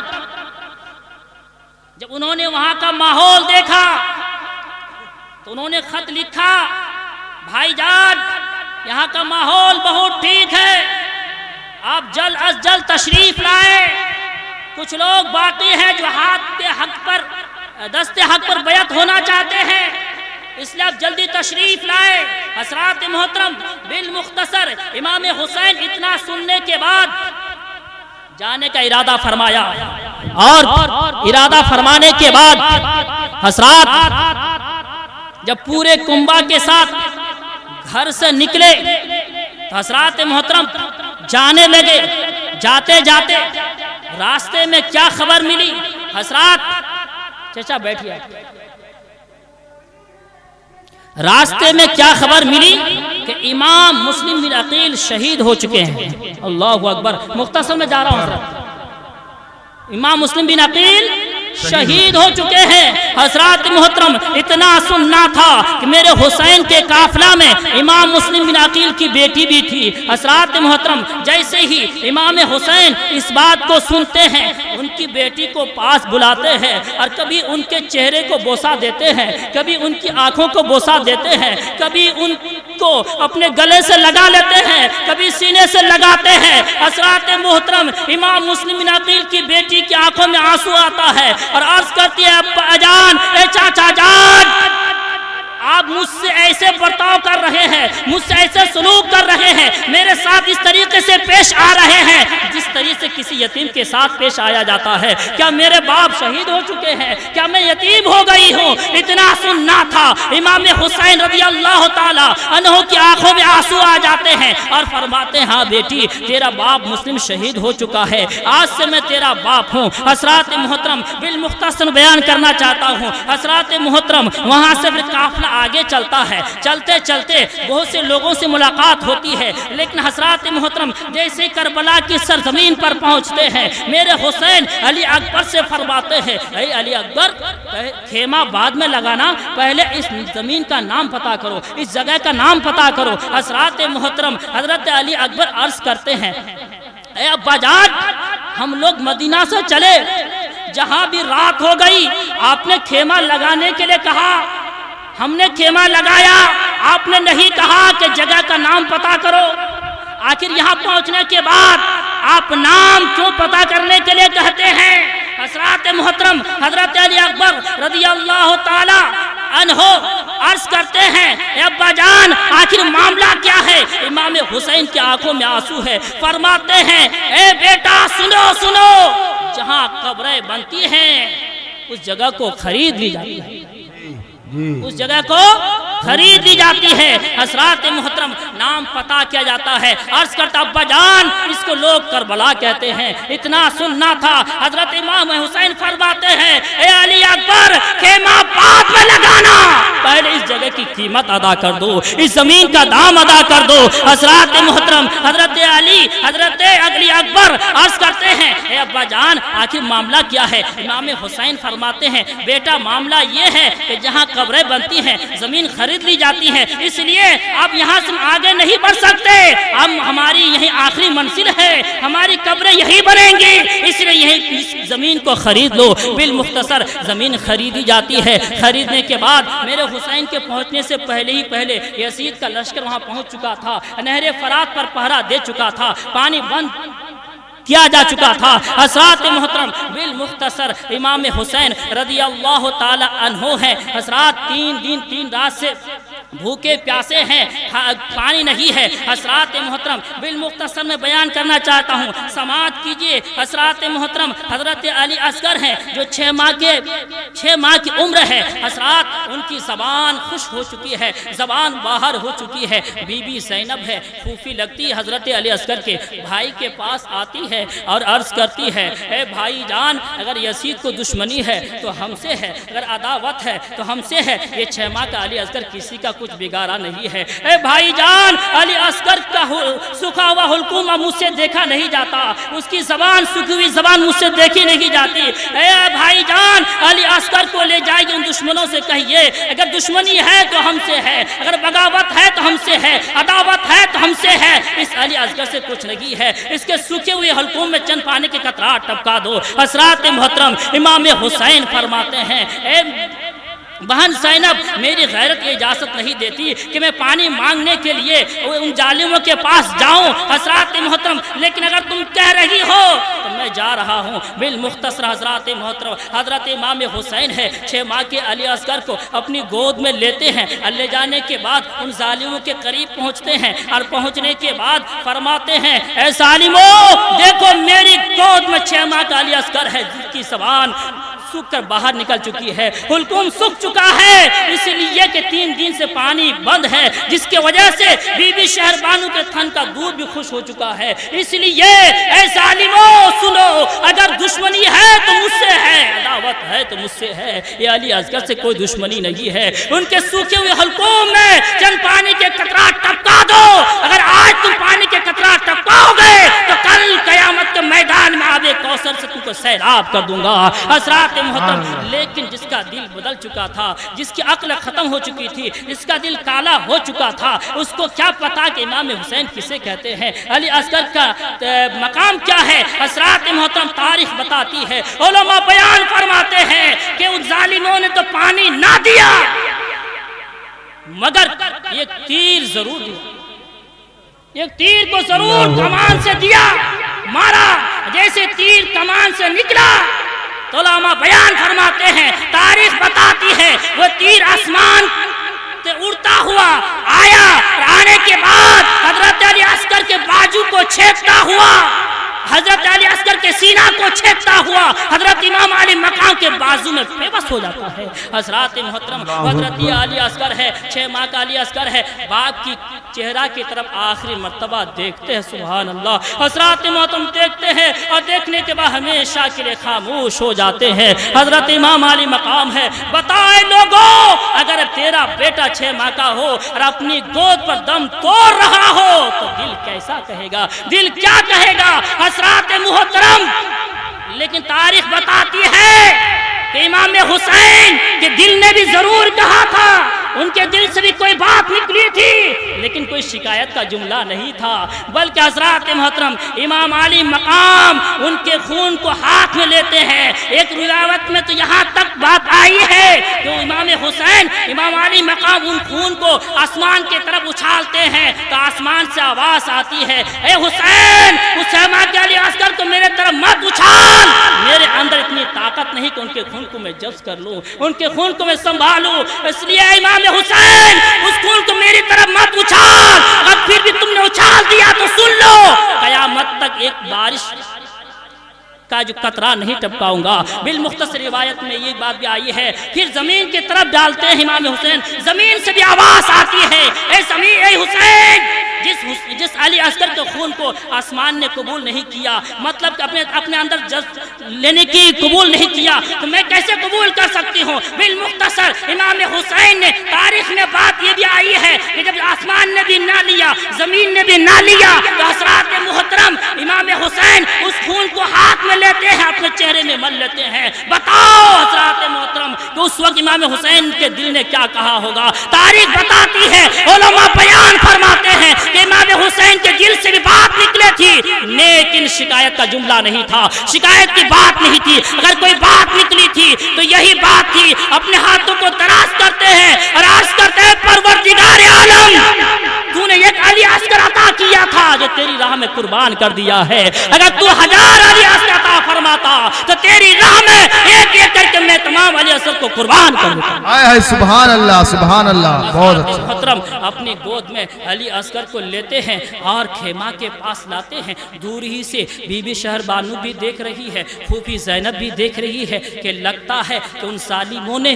A: جب انہوں نے وہاں کا ماحول دیکھا تو انہوں نے خط لکھا بھائی جان یہاں کا ماحول بہت ٹھیک ہے آپ جلد از جلد تشریف لائیں. کچھ لوگ باقی ہیں جو ہاتھ حق پر دست حق پر بیعت ہونا چاہتے ہیں اس لیے آپ جلدی تشریف لائیں. حضرات محترم بالمختصر امام حسین اتنا سننے کے بعد جانے کا ارادہ فرمایا اور ارادہ فرمانے کے بعد حضرات جب پورے کنبہ کے ساتھ گھر سے نکلے تو حضرات محترم جانے لگے. جاتے جاتے راستے میں کیا خبر ملی حضرات چچا بیٹھیے. راستے میں کیا خبر ملی کہ امام مسلم بن عقیل شہید ہو چکے ہیں. اللہ اکبر. مختصر میں جا رہا ہوں حضرات. امام مسلم بن عقیل شہید ہو چکے ہیں. حضرات محترم اتنا سننا تھا کہ میرے حسین کے قافلہ میں امام مسلم بن عقیل کی بیٹی بھی تھی. حضرات محترم جیسے ہی امام حسین اس بات کو سنتے ہیں ان کی بیٹی کو پاس بلاتے ہیں اور کبھی ان کے چہرے کو بوسہ دیتے ہیں کبھی ان کی آنکھوں کو بوسہ دیتے ہیں کبھی ان کو اپنے گلے سے لگا لیتے ہیں کبھی سینے سے لگاتے ہیں. حضرات محترم امام مسلم بن عقیل کی بیٹی کی آنکھوں میں آنسو آتا ہے اور عرض کرتی ہے ابا جان اے چاچا جان آپ مجھ سے ایسے برتاؤ کر رہے ہیں مجھ سے ایسے سلوک کر رہے ہیں میرے ساتھ اس طریقے سے پیش آ رہے ہیں جس طریقے سے کسی یتیم کے ساتھ پیش آیا جاتا ہے. کیا میرے باپ شہید ہو چکے ہیں کیا میں یتیم ہو گئی ہوں. اتنا سننا تھا. امام حسین رضی اللہ تعالی عنہ کی آنکھوں میں آنسو آ جاتے ہیں اور فرماتے ہیں ہاں بیٹی تیرا باپ مسلم شہید ہو چکا ہے آج سے میں تیرا باپ ہوں. حضرات محترم بالمختصر بیان کرنا چاہتا ہوں. حضرات محترم وہاں سے پھر قافلہ آگے چلتا ہے. چلتے چلتے بہت سے لوگوں سے ملاقات ہوتی ہے لیکن حضرات محترم جیسے کربلا کی سرزمین پر پہنچتے ہیں میرے حسین علی اکبر سے فرماتے ہیں اے علی اکبر خیمہ بعد میں لگانا پہلے اس زمین کا نام پتا کرو اس جگہ کا نام پتا کرو. حضرات محترم حضرت علی اکبر عرض کرتے ہیں اے ابا جان ہم لوگ مدینہ سے چلے جہاں بھی رات ہو گئی آپ نے خیمہ لگانے کے لیے کہا ہم نے خیمہ لگایا آپ نے نہیں کہا کہ جگہ کا نام پتا کرو. آخر یہاں پہنچنے کے بعد آپ نام کیوں پتا کرنے کے لیے کہتے ہیں. حضرات محترم حضرت علی اکبر رضی اللہ تعالی عنہ عرض کرتے ہیں اے ابا جان آخر معاملہ کیا ہے. امام حسین کی آنکھوں میں آنسو ہے. فرماتے ہیں اے بیٹا سنو سنو جہاں قبریں بنتی ہیں اس جگہ کو خرید لی جاتی ہے اس جگہ کو خرید لی جاتی ہے. حضرات محترم نام پتا کیا جاتا ہے. عرض کرتا ابا جان اس کو لوگ کربلا کہتے ہیں. اتنا سننا تھا. حضرت امام حسین فرماتے ہیں اے علی اکبر خیمہ بعد میں لگانا پہلے اس جگہ کی قیمت ادا کر دو اس زمین کا دام ادا کر دو. حضرات محترم حضرت علی اکبر عرض کرتے ہیں اے ابا جان آخر معاملہ کیا ہے. امام حسین فرماتے ہیں بیٹا معاملہ یہ ہے کہ جہاں قبریں بنتی ہیں زمین خرید لی جاتی ہے اس لیے آپ یہاں سے آگے نہیں بڑھ سکتے. ہماری یہی آخری منزل ہے ہماری قبریں یہی بنیں گی اس لیے یہی اس زمین کو خرید لو. بالمختصر زمین خریدی جاتی ہے. خریدنے کے بعد میرے حسین کے پہنچنے سے پہلے یزید کا لشکر وہاں پہنچ چکا تھا. نہر فرات پر پہرا دے چکا تھا. پانی بند کیا جا چکا تھا. حضرات محترم بالمختصر امام حسین رضی اللہ تعالی عنہ ہے. حضرات 3 دن 3 رات سے بھوکے پیاسے ہیں، پانی نہیں ہے۔ حضرات محترم بالمختصر میں بیان کرنا چاہتا ہوں، سماعت کیجئے۔ حضرات محترم حضرت علی اصغر ہیں جو 6 ماہ کی عمر ہے۔ حضرات ان کی زبان خوش ہو چکی ہے، زبان باہر ہو چکی ہے۔ بی بی زینب ہے، پھوپھی لگتی ہے حضرت علی اصغر کے بھائی کے پاس آتی ہے اور عرض کرتی ہے، اے بھائی جان اگر یزید کو دشمنی ہے تو ہم سے ہے، اگر عداوت ہے تو ہم سے ہے۔ یہ 6 ماہ کا علی اصغر کسی کا کچھ بگاڑا نہیں ہے۔ اے بھائی جان علی اصغر کا سکھا ہوا حلقوم مجھ سے دیکھا نہیں جاتا، اس کی زبان سکھی ہوئی زبان مجھ سے دیکھی نہیں جاتی۔ اے بھائی جان علی اصغر کو لے جائیے، ان دشمنوں سے کہیے اگر دشمنی ہے تو ہم سے ہے، اگر بغاوت ہے تو ہم سے ہے، عداوت ہے تو ہم سے ہے۔ اس علی اصغر سے کچھ نہیں ہے، اس کے سکھے ہوئے حلقوم میں چند پانی کے قطرات ٹپکا دو۔ حضرات محترم امام حسین فرماتے ہیں، اے بہن زینب میری غیرت یہ اجازت نہیں دیتی کہ میں پانی مانگنے کے لیے ان ظالموں کے پاس جاؤں۔ حضرات محترم لیکن اگر تم کہہ رہی ہو تو میں جا رہا ہوں۔ بالمختصر حضرات محترم حضرت امام حسین ہے 6 ماہ کے علی اصغر کو اپنی گود میں لیتے ہیں، لے جانے کے بعد ان ظالموں کے قریب پہنچتے ہیں اور پہنچنے کے بعد فرماتے ہیں، اے ظالموں دیکھو میری گود میں 6 ماہ کا علی اصغر ہے جس کی زبان سوکھ کر باہر نکل چکی ہے، حلقوم سوکھ چکا ہے، اس لیے کہ 3 دن سے پانی بند ہے، جس کی وجہ سے بی بی شہر بانو کے تھن کا دودھ بھی خوش ہو چکا ہے۔ اس لیے اے ظالموں سنو، اگر دشمنی ہے تو مجھ سے ہے، عداوت ہے تو مجھ سے ہے۔ یہ علی اصغر سے کوئی دشمنی نہیں ہے، ان کے سوکھے ہوئے حلقوم میں چند پانی کے قطرات ٹپکا دو۔ اگر آج تم پانی کے قطرات ٹپکاؤ گے تو کل قیامت کے میدان میں آب کوثر سے تم کو سیراب کر دوں گا۔ حضرات محترم لیکن جس کا دل بدل چکا تھا، جس کی عقل ختم ہو چکی تھی، جس کا دل کالا ہو چکا تھا، اس کو کیا پتا کہ امام حسین کسے کہتے ہیں، علی اصغر کا مقام کیا ہے۔ حضرات محترم تاریخ بتاتی ہے، علماء بیان فرماتے ہیں کہ ان ظالموں نے تو پانی نہ دیا مگر ایک تیر ضرور دیا، ایک تیر کو ضرور کمان سے دیا، مارا۔ جیسے تیر کمان سے نکلا تو علماء بیان فرماتے ہیں، تاریخ بتاتی ہے وہ تیر آسمان سے اڑتا ہوا آیا اور آنے کے بعد حضرت علی اصغر کے بازو کو چھیدتا ہوا، حضرت علی اصغر کے سینہ کو چھیدتا ہوا حضرت امام علی مقام کے بازو میں بے بس ہو جاتا ہے۔ حضرات محترم حضرت علی اصغر ہے، 6 ماہ کا علی اصغر ہے، باپ کی چہرہ کی طرف آخری مرتبہ دیکھتے ہیں، سبحان اللہ۔ حضرات محترم دیکھتے ہیں اور دیکھنے کے بعد ہمیشہ کے لیے خاموش ہو جاتے ہیں۔ حضرت امام علی مقام ہے، بتائے لوگوں اگر تیرا بیٹا 6 ماہ کا ہو اور اپنی گود پر دم توڑ رہا ہو تو دل کیسا کہے گا، دل کیا کہے گا۔ حضرات محترم لیکن تاریخ بتاتی ہے کہ امام حسین کے دل نے بھی ضرور کہا تھا، ان کے دل سے بھی کوئی بات نکلی تھی لیکن کوئی شکایت کا جملہ نہیں تھا، بلکہ حضرات محترم امام علی مقام ان کے خون کو ہاتھ میں لیتے ہیں۔ ایک روایت میں تو یہاں تک بات آئی ہے کہ امام حسین امام علی مقام ان خون کو آسمان کی طرف اچھالتے ہیں تو آسمان سے آواز آتی ہے، اے حسین اس 6 ماہ کے علی اصغر کو میرے طرف مت اچھال، میرے اندر اتنی طاقت نہیں کہ ان کے خون کو میں جذب کر لوں، ان کے خون کو میں سنبھالوں، اس لیے امام حسین اس خون کو میری طرف مت اچھال، اب پھر بھی تم نے اچھال دیا تو سن لو قیامت تک ایک بارش کا جو قطرہ نہیں ٹپکاؤں گا۔ بالمختصر روایت میں یہ بات بھی آئی ہے، پھر زمین کی طرف ڈالتے ہیں امام حسین، زمین سے بھی آواز آتی ہے، اے زمین اے حسین، جس علی اصغر کے خون کو آسمان نے قبول نہیں کیا، مطلب کہ اپنے اندر جذب لینے کی قبول نہیں کیا تو میں کیسے قبول کر سکتی ہوں۔ بالمختصر امام حسین نے تاریخ میں بات یہ بھی آئی ہے کہ جب آسمان نے بھی نہ لیا زمین نے بھی نہ لیا تو حضرات محترم امام حسین اس خون کو ہاتھ میں لیتے ہیں، اپنے چہرے میں مل لیتے ہیں۔ بتاؤ حضرات محترم کہ اس وقت امام حسین کے دل نے کیا کہا ہوگا۔ تاریخ بتاتی ہے، علماء بیان فرماتے ہیں کہ امام حسین کے دل سے بھی بات نکلے تھی لیکن شکایت کا جملہ نہیں تھا، شکایت کی بات نہیں تھی، اگر کوئی بات نکلی تھی تو یہی بات تھی، اپنے ہاتھوں کو دراز کرتے ہیں اور عرض کرتے ہیں پروردگار عالم تو نے ایک علی اصغر عطا کیا تھا جو تیری راہ میں قربان کر دیا ہے، اگر تو 1000 علی اصغر عطا فرماتا تو تیری راہ میں ایک ایک کر کے میں تمام علی اصغر کو قربان کر دیتا ہوں۔
C: آئے سبحان اللہ بہت اچھا۔
A: محترم اپنی گود میں علی اصغر کو لیتے ہیں اور خیمہ کے پاس لاتے ہیں۔ دور ہی سے بی بی شہر بانو بھی دیکھ رہی ہے، پھوپھی زینب بھی دیکھ رہی ہے کہ لگتا ہے کہ ان ظالموں نے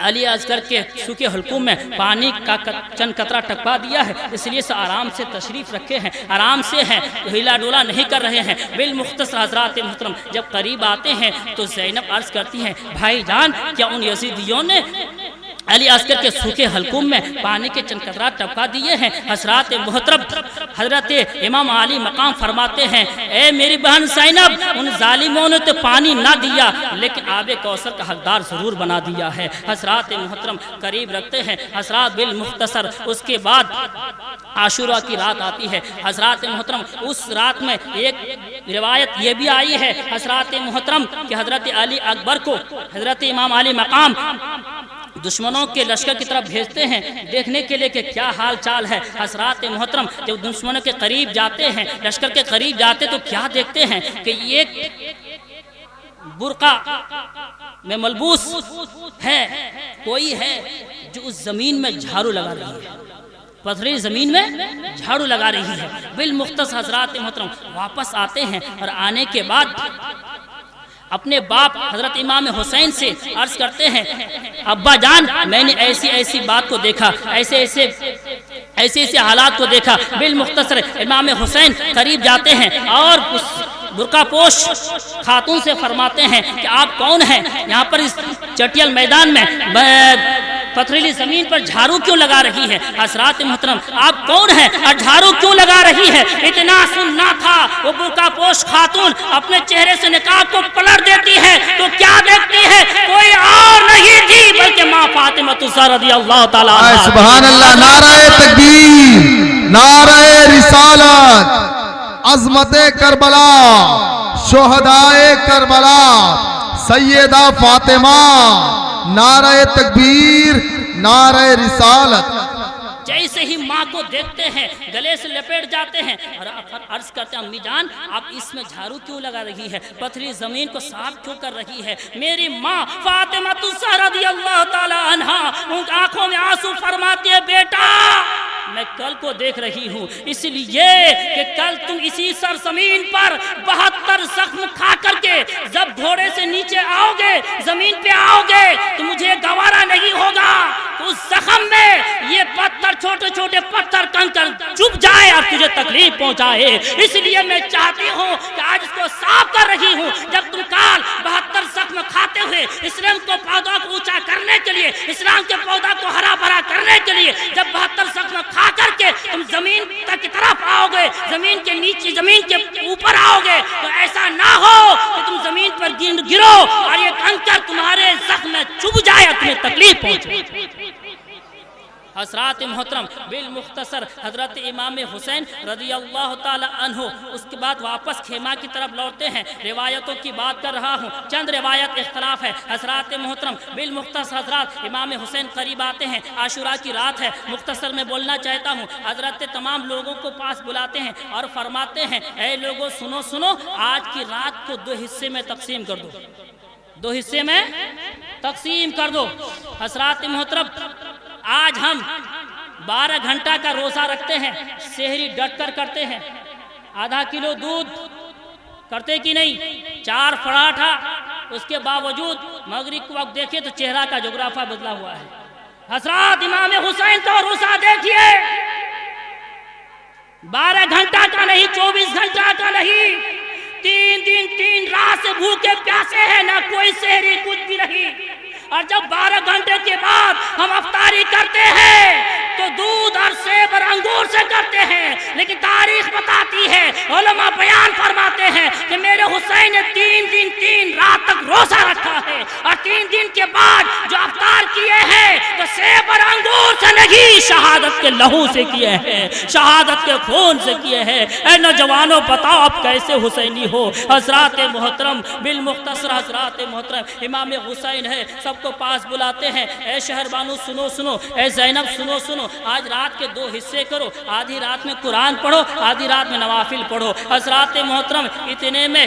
A: علی اصغر کے سوکھے حلقوم میں پانی کا چند قطرہ ٹپا دیا ہے، اس لیے سے آرام سے تشریف رکھے ہیں، آرام سے ہیں، ہلا ڈولا نہیں کر رہے ہیں۔ بالمختصر حضرات محترم جب قریب آتے ہیں تو زینب عرض کرتی ہیں بھائی جان کیا ان یزیدیوں نے علی اصغر کے سوکھے حلقوم میں پانی کے چند قطرات ٹپکا دیے ہیں؟ حضرات محترم حضرت امام علی مقام فرماتے ہیں اے میری بہن زینب ان ظالموں نے تو پانی نہ دیا لیکن آب کوثر کا حقدار ضرور بنا دیا ہے۔ حضرات محترم قریب رکھتے ہیں۔ حضرات بالمختصر اس کے بعد عاشورہ کی رات آتی ہے۔ حضرات محترم اس رات میں ایک روایت یہ بھی آئی ہے حضرات محترم کہ حضرت علی اکبر کو حضرت امام علی مقام دشمنوں کے لشکر کی طرف بھیجتے ہیں دیکھنے کے لیے کہ کیا حال چال ہے۔ حضرات محترم جب دشمنوں کے قریب جاتے ہیں، لشکر کے قریب جاتے تو کیا دیکھتے ہیں کہ ایک برقع میں ملبوس ہے، کوئی ہے جو اس زمین میں جھاڑو لگا رہی ہے، پتھری زمین میں جھاڑو لگا رہی ہے۔ بالمختصر حضرات محترم واپس آتے ہیں اور آنے کے بعد اپنے باپ حضرت امام حسین سے عرض کرتے ہیں ابا جان میں نے ایسی ایسی بات کو دیکھا، ایسے حالات کو دیکھا۔ بالمختصر امام حسین قریب جاتے ہیں اور اس برقع پوش خاتون سے فرماتے ہیں کہ آپ کون ہیں؟ یہاں پر اس چٹیل میدان میں پتھریلی زمین پر جھاڑو کیوں لگا رہی ہے؟ حضرات محترم آپ کون ہیں اور جھاڑو کیوں لگا رہی ہے؟ اتنا سننا تھا وہ برقع پوش خاتون اپنے چہرے سے نقاب کو پلٹ دیتی ہے تو کیا دیکھتی ہے؟ کوئی اور نہیں تھی بلکہ ماں فاطمہ الزہرا رضی اللہ تعالیٰ عنہا۔
C: سبحان اللہ، نعرہ تکبیر، نعرہ رسالت، عظمت کربلا، شہدائے کربلا، سیدہ فاطمہ، نعرہ تکبیر، نعرہ رسالت۔
A: جیسے ہی ماں کو دیکھتے ہیں گلے سے لپیٹ جاتے ہیں اور عرض کرتے ہیں امی جان آپ اس میں جھاڑو کیوں لگا رہی ہے؟ پتھری زمین کو صاف کیوں کر رہی ہے؟ میری ماں فاطمہ الزہرا رضی اللہ تعالی عنہا ان آنکھوں میں آنسو فرماتی ہے بیٹا میں کل کو دیکھ رہی ہوں، اس لیے کہ کل تم اسی سرزمین پر 72 زخم کھا کر کے جب گھوڑے سے نیچے آؤ گے، زمین پہ آؤ گے تو مجھے گوارا نہیں ہوگا تو اس زخم میں یہ پتھر چھوٹے چھوٹے پتھر کنکر چپ جائے اور تجھے تکلیف پہنچائے، اس لیے میں چاہتی ہوں کہ آج اس کو صاف کر رہی ہوں۔ جب تم کال 72 زخم کھاتے ہوئے اسلام کو پودا کو اونچا کرنے کے لیے، اسلام کے پودا کو ہرا بھرا کرنے کے لیے جب 72 زخم کھا کر کے تم زمین تک کی طرف آؤ گے، زمین کے نیچے زمین کے اوپر آؤ گے تو ایسا نہ ہو کہ تم زمین پر گرو اور یہ کنکر تمہارے زخم میں چبھ جائے اور تمہیں تکلیف پہنچے۔ حضرات محترم بالمختصر حضرت امام حسین رضی اللہ تعالی عنہ اس کے بعد واپس خیمہ کی طرف لوٹتے ہیں۔ روایتوں کی بات کر رہا ہوں، چند روایت اختلاف ہے۔ حضرات محترم بالمختصر حضرات امام حسین قریب آتے ہیں، عاشورہ کی رات ہے، مختصر میں بولنا چاہتا ہوں۔ حضرت تمام لوگوں کو پاس بلاتے ہیں اور فرماتے ہیں اے لوگوں سنو آج کی رات کو 2 حصے میں تقسیم کر دو، 2 حصے میں تقسیم کر دو۔ حضرات محترم آج ہم 12 گھنٹہ کا روزہ رکھتے ہیں، سحری ڈٹ کر کرتے ہیں، آدھا کلو دودھ کرتے کی نہیں، 4 پراٹھا، اس کے باوجود مغرب کو وقت دیکھیں تو چہرہ کا جغرافیہ بدلا ہوا ہے۔ حضرات امام حسین کا روزہ دیکھیے، 12 گھنٹہ کا نہیں، 24 گھنٹہ کا نہیں، 3 دن 3 رات سے بھوکے پیاسے ہیں، نہ کوئی سحری کچھ بھی نہیں۔ اور جب 12 گھنٹے کے بعد ہم افطاری کرتے ہیں تو دودھ اور سیب اور انگور سے کرتے ہیں، لیکن تاریخ بتاتی ہے، علماء بیان فرماتے ہیں کہ میرے حسین نے 3 دن 3 رات تک روزہ رکھا ہے اور 3 دن کے بعد جو افطار کیے ہیں تو سیب اور انگور سے نہیں، شہادت کے لہو سے کیے ہیں، شہادت کے خون سے کیے ہیں۔ اے نوجوانوں بتاؤ آپ کیسے حسینی ہو؟ حضرات محترم بالمختصر حضرات محترم امام حسین ہے، سب کو پاس بلاتے ہیں، اے شہر بانو سنو، اے زینب سنو، آج رات کے 2 حصے کرو، آدھی رات میں قرآن پڑھو، آدھی رات میں نوافل پڑھو۔ حضرات محترم اتنے میں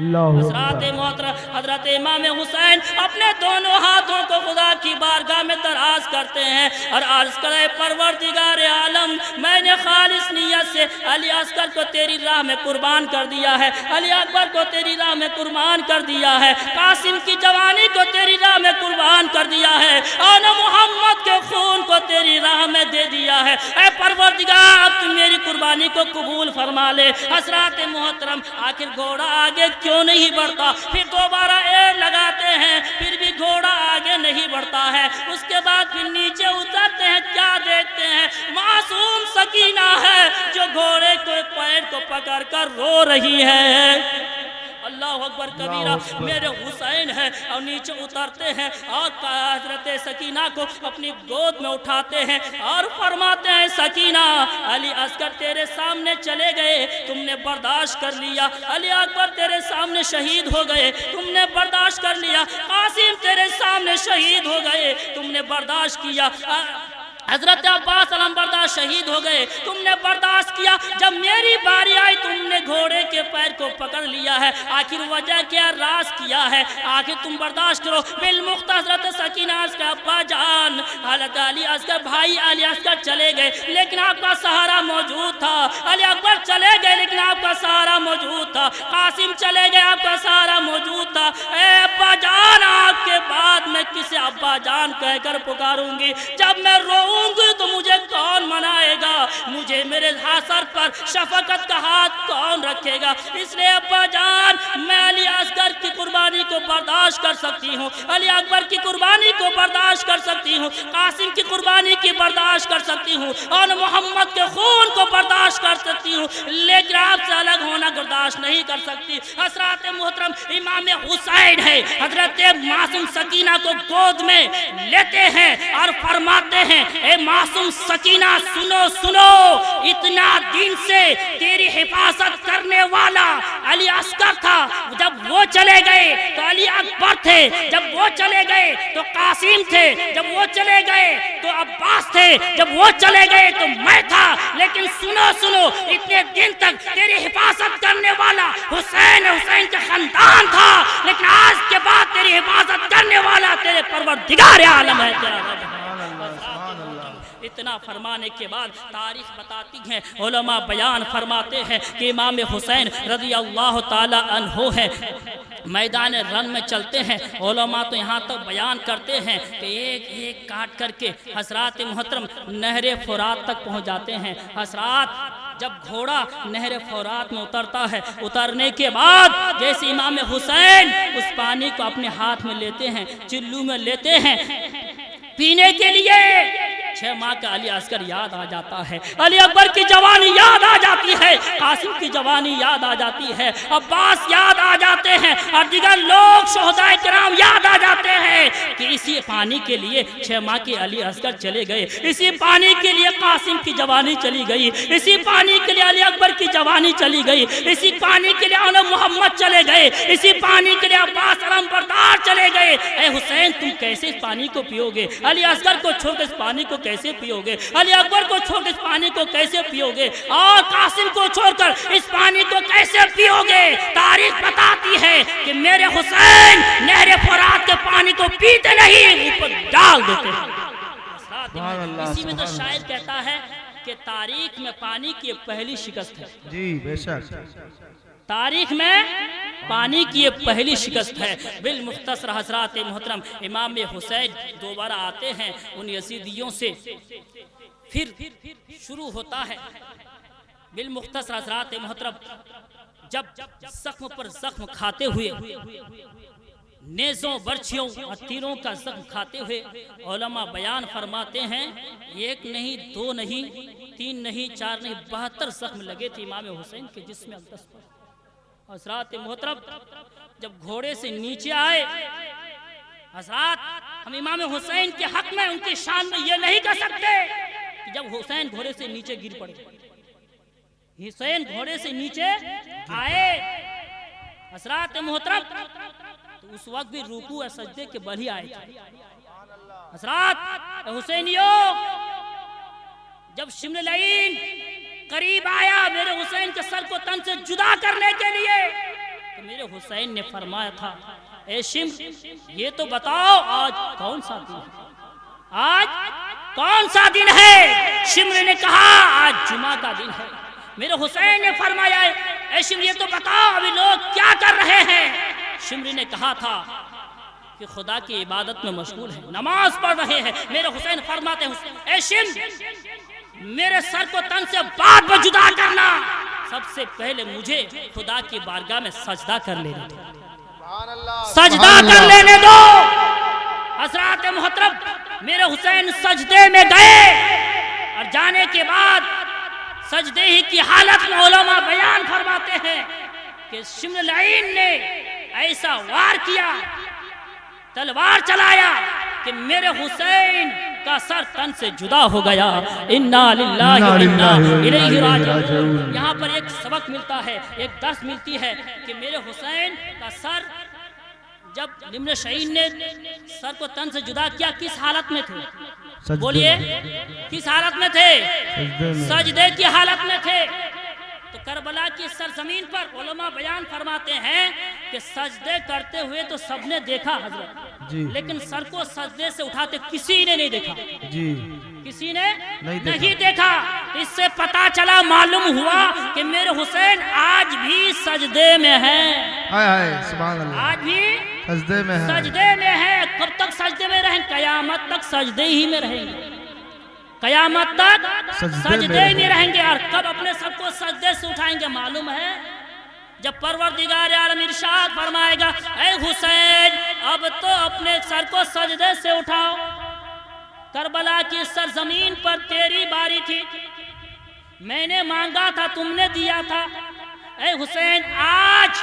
A: حضرات محترم حضرت امام حسین اپنے دونوں ہاتھوں کو خدا کی بارگاہ میں دراز کرتے ہیں اور عرض کرے پروردگار عالم میں نے خالص نیت سے علی اصغر کو تیری راہ میں قربان کر دیا ہے، علی اکبر کو تیری راہ میں قربان کر دیا ہے، قاسم کی جوانی کو تیری راہ میں قربان کر دیا ہے، اور محمد کے خون کو تیری راہ میں دے دیا ہے۔ اے پروردگار اب تو میری قربانی کو قبول فرما لے۔ حضرات محترم آخر گھوڑا آگے کیوں نہیں بڑھتا؟ پھر دوبارہ ایڑ لگاتے ہیں، پھر بھی گھوڑا آگے نہیں بڑھتا ہے۔ اس کے بعد پھر نیچے اترتے ہیں، کیا دیکھتے ہیں؟ معصوم سکینہ ہے جو گھوڑے کو پیر کو پکڑ کر رو رہی ہے۔ اللہ اکبر کبیرہ، میرے حسین ہے، اور نیچے اترتے ہیں اور حضرت سکینہ کو اپنی گود میں اٹھاتے ہیں اور فرماتے ہیں سکینہ علی اصغر تیرے سامنے چلے گئے، تم نے برداشت کر لیا، علی اکبر تیرے سامنے شہید ہو گئے، تم نے برداشت کر لیا، قاسم تیرے سامنے شہید ہو گئے، تم نے برداشت کیا، حضرت عباس علمبردار شہید ہو گئے، تم نے برداشت کیا، جب میری باری آئی تم نے گھوڑے کے پیر کو پکڑ لیا ہے، آخر وجہ کیا، راز کیا ہے، آخر تم برداشت کرو۔ بالمختصر حضرت سکینہ عرض کا ابا جان حضرت علی اصغر بھائی علی اصغر چلے گئے لیکن آپ کا سہارا موجود تھا، علی اکبر چلے گئے لیکن آپ کا سہارا موجود تھا، قاسم چلے گئے آپ کا سہارا موجود تھا، اے ابا جان آپ کے بعد میں کسے ابا جان کہہ کر پکاروں گی؟ جب میں روؤں گی تو مجھے کون منائے گا؟ مجھے میرے سر پر شفقت کا ہاتھ کون رکھے گا؟ اس لیے ابا جان میں علی اصغر کی قربانی کو برداشت کر سکتی ہوں، علی اکبر کی قربانی کو برداشت کر سکتی ہوں، قاسم کی قربانی کی برداشت کر سکتی ہوں، اور محمد کے خون کو برداشت کر سکتی ہوں، لیکن آپ سے الگ ہونا برداشت نہیں کر سکتی۔ حضرات محترم امام حسین ہے، حضرت معصوم سکینہ کو گود میں لیتے ہیں اور فرماتے ہیں اے معصوم سکینہ سنو سنو، اتنا دن سے تیری حفاظت کرنے والا علی اصغر تھا، جب وہ چلے گئے تو علی اکبر تھے، جب وہ چلے گئے تو قاسم تھے، جب وہ چلے گئے تو عباس تھے، جب وہ چلے گئے تو میں تھا، لیکن سنو سنو اتنے دن تک تیری حفاظت کرنے والا حسین کا خاندان تھا، لیکن آج کے بعد تیری حفاظت کرنے والا تیرے پروردگار عالم ہے، تیرا رب ہے۔ اتنا فرمانے کے بعد تاریخ بتاتی ہے، علماء بیان فرماتے ہیں کہ امام حسین رضی اللہ تعالی عنہ ہے، میدان رن میں چلتے ہیں، علماء تو یہاں تک بیان کرتے ہیں کہ ایک ایک کاٹ کر کے حضرات محترم نہر فرات تک پہنچ جاتے ہیں۔ حضرات جب گھوڑا نہر فرات میں اترتا ہے، اترنے کے بعد جیسے امام حسین اس پانی کو اپنے ہاتھ میں لیتے ہیں، چلو میں لیتے ہیں پینے کے لیے، 6 ماہ کا علی اصغر یاد آ جاتا ہے، علی اکبر کی جوانی یاد آ جاتی ہے، قاسم کی جوانی یاد آ جاتی ہے، عباس یاد آ جاتے ہیں، اور دیگر لوگ شہداء کرام یاد آ جاتے ہیں کہ اسی پانی کے لیے 6 ماہ کے علی اصغر چلے گئے، اسی پانی کے لیے قاسم کی جوانی چلی گئی، اسی پانی کے لیے علی اکبر کی جوانی چلی گئی، اسی پانی کے لیے محمد چلے گئے، اسی پانی کے لیے عباس علمبردار چلے گئے۔ اے حسین تم کیسے اس پانی کو پیو گے؟ علی اصغر کو چھوڑ کے اس پانی کو کیسے پیو گے؟ علی اکبر کو چھوڑ کے اس پانی کو کیسے پیو گے؟ اور قاسم کو چھوڑ کر اس پانی کو کیسے پیو گے؟ تاریخ بتاتی ہے کہ میرے حسین نہر فرات کے پانی کو پیتے نہیں، اوپر ڈال دیتے ہیں۔ اسی میں تو شاعر کہتا ہے کہ تاریخ میں پانی کی پہلی شکست ہے،
C: جی بے شک،
A: تاریخ میں پانی کی یہ پہلی شکست ہے۔ بالمختصر حضرات محترم امام حسین دوبارہ آتے ہیں ان یزیدیوں سے، پھر شروع ہوتا ہے۔ بالمختصر حضرات محترم جب زخم پر زخم کھاتے ہوئے، نیزوں برچھیوں اور تیروں کا زخم کھاتے ہوئے، علماء بیان فرماتے ہیں 1 نہیں 2 نہیں 3 نہیں 4 نہیں 72 زخم لگے تھے امام حسین کے جسم اقدس پر۔ حضرات محترم جب گھوڑے سے نیچے آئے، حضرات ہم امام حسین کے حق میں ان کی شان میں یہ نہیں کہہ سکتے کہ جب حسین گھوڑے سے نیچے گر پڑے، حسین گھوڑے سے نیچے آئے حضرات محترم تو اس وقت بھی رکوع اور سجدے کے بل ہی آئے تھے۔ حضرات حسینیوں جب شمر لعین قریب آیا میرے حسین کے سر کو تن سے جدا کرنے کے لیے، تو میرے حسین نے فرمایا تھا اے شمر یہ تو بتاؤ آج کون سا دن ہے، آج کون سا دن ہے؟ شمر نے کہا آج جمعہ کا دن ہے۔ میرے حسین نے فرمایا اے شمر یہ تو بتاؤ ابھی لوگ کیا کر رہے ہیں؟ شمر نے کہا تھا کہ خدا کی عبادت میں مشغول ہے، نماز پڑھ رہے ہیں۔ میرے حسین فرماتے ہیں اے شمر میرے سر کو تن سے بعد میں جدا کرنا، سب سے پہلے مجھے خدا کی بارگاہ میں سجدہ کر لینے دو، سجدہ کر لینے دو۔ حضرات محترم میرے حسین سجدے میں گئے اور جانے کے بعد سجدے ہی کی حالت میں علماء بیان فرماتے ہیں کہ شمر لعین نے ایسا وار کیا، تلوار چلایا کہ میرے حسین کا سر تن سے جدا ہو گیا۔ انا للہ و انا الیہ راجعون۔ یہاں پر ایک سبق ملتا ہے، ایک درس ملتی ہے کہ میرے حسین کا سر جب نمر شعین نے سر کو تن سے جدا کیا کس حالت میں تھے؟ بولیے کس حالت میں تھے؟ سجدے کی حالت میں تھے۔ تو کربلا کی سرزمین پر علماء بیان فرماتے ہیں کہ سجدے کرتے ہوئے تو سب نے دیکھا حضرت، لیکن سر کو سجدے سے اٹھاتے کسی نے نہیں دیکھا، کسی نے نہیں دیکھا۔ اس سے پتا چلا، معلوم ہوا کہ میرے حسین آج بھی سجدے میں ہیں، آج بھی سجدے میں ہیں۔ کب تک سجدے میں رہیں؟ قیامت تک سجدے ہی میں رہیں گے، قیامت تک سجدے ہی میں رہیں گے۔ اور کب اپنے سب کو سجدے سے اٹھائیں گے معلوم ہے؟ جب پروردگار عالم ارشاد فرمائے گا اے حسین اب تو اپنے سر کو سجدے سے اٹھاؤ، کربلا کی سرزمین پر تیری باری تھی، میں نے مانگا تھا تم نے دیا تھا، اے حسین آج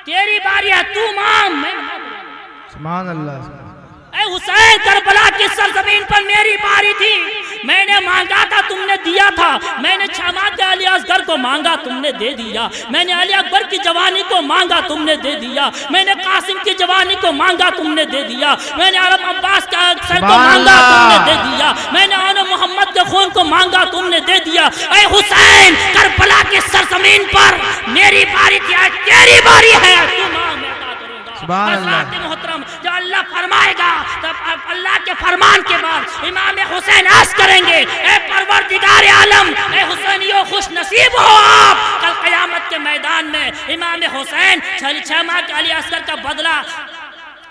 A: تیری باری ہے، تو مانگ میں
C: سبحان اللہ۔
A: اے حسین کربلا کی سرزمین پر میری باری تھی، میں نے مانگا تھا تم نے دیا تھا، میں نے چھما کے علی اصغر کو مانگا تم نے دے دیا، میں نے علی اکبر کی جوانی کو مانگا تم نے دے دیا، میں نے قاسم کی جوانی کو مانگا تم نے دے دیا، میں نے عرب عباس کا سر کو مانگا تم نے دے دیا، میں نے آن محمد کے خون کو مانگا تم نے دے دیا۔ اے حسین کربلا کی سرزمین پر میری باری تھی، آج تیری باری ہے، تو مانگ میں عطا کروں گا۔ حضرات محترم جو اللہ فرمائے گا تب اللہ کے فرمان کے بعد امام حسین عرض کریں گے اے پروردگار عالم، اے حسینیوں خوش نصیب ہو آپ، کل قیامت کے میدان میں امام حسین چھ ماہ کے علی اصغر کا بدلہ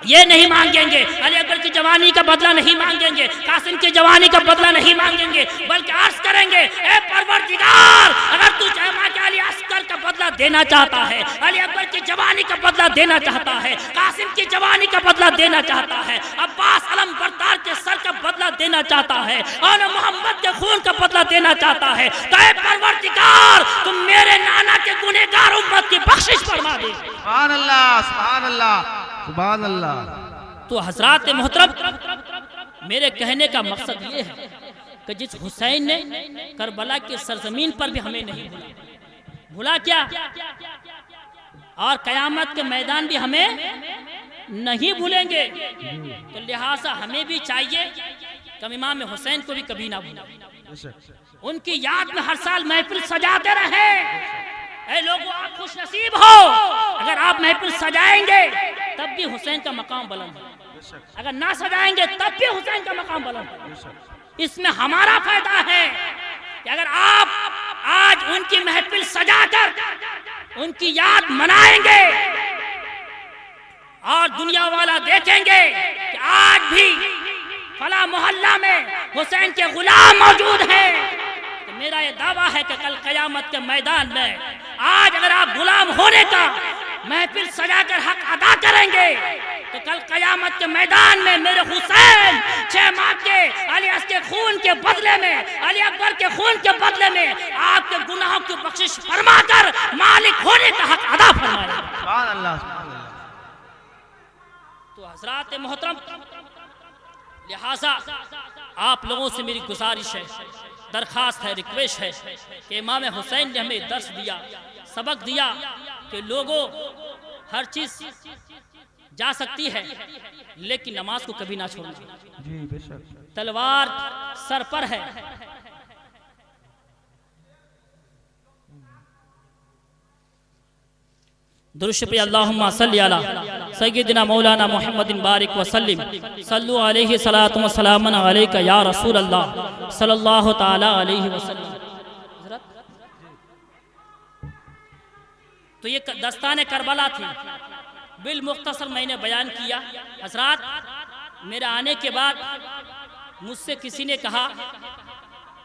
A: یہ نہیں مانگیں گے، علی اکبر کی جوانی کا بدلہ نہیں مانگیں گے، قاسم کی جوانی کا بدلہ نہیں مانگیں گے، بلکہ عرض کریں گے اے پروردگار اگر تو چھ کے علی اصغر کا بدلہ دینا چاہتا ہے، علی اکبر کی جوانی کا بدلہ دینا چاہتا ہے، قاسم کی جوانی کا بدلہ دینا چاہتا ہے، عباس علم بردار کے سر کا بدلہ دینا چاہتا ہے، اور محمد کے خون کا بدلہ دینا چاہتا ہے، تو اے پروردگار تم میرے نانا کے گنہگار امت کی بخشش فرما دے۔
C: سبحان اللہ، سبحان اللہ، سبحان اللہ۔
A: تو حضرات محترم میرے کہنے کا مقصد یہ ہے کہ جس حسین نے کربلا کی سرزمین پر بھی ہمیں نہیں بھولا کیا، اور قیامت کے میدان بھی ہمیں نہیں بھولیں گے، تو لہٰذا ہمیں بھی چاہیے کہ ہم امام حسین کو بھی کبھی نہ بھولیں، ان کی یاد میں ہر سال محفل سجاتے رہیں۔ اے لوگوں آپ خوش نصیب ہو، اگر آپ محفل سجائیں گے تب بھی حسین کا مقام بلند ہے، اگر نہ سجائیں گے تب بھی حسین کا مقام بلند ہے۔ اس میں ہمارا فائدہ ہے کہ اگر آپ آج ان کی محفل سجا کر ان کی یاد منائیں گے اور دنیا والا دیکھیں گے کہ آج بھی فلاں محلہ میں حسین کے غلام موجود ہیں، تو میرا یہ دعویٰ ہے کہ کل قیامت کے میدان میں آج اگر آپ غلام ہونے کا محفل سجا کر حق ادا کریں گے تو کل قیامت کے میدان میں میرے حسین 6 ماہ کے علی اصغر کے خون کے بدلے میں، علی اکبر کے خون کے بدلے میں آپ کے گناہوں کی بخشش فرما کر مالک ہونے کا حق ادا فرمائے گا۔
C: سبحان اللہ، سبحان اللہ۔
A: تو حضرات محترم لہٰذا آپ لوگوں سے میری گزارش ہے، درخواست ہے، ریکویسٹ ہے کہ امام حسین نے ہمیں درس دیا، سبق دیا کہ لوگوں ہر چیز جا سکتی ہے لیکن نماز کو کبھی نہ چھوڑنا، تلوار سر پر ہے، درود پہ اللہم صلی علی سیدنا مولانا محمد بارک وسلم صلو علیہ صلاۃ و سلام علیکہ یا رسول اللہ صلی اللہ تعالی علیہ وسلم۔ تو یہ دستان کربلا تھی، بالمختصر میں نے بیان کیا۔ حضرات، میرے آنے کے بعد مجھ سے کسی نے کہا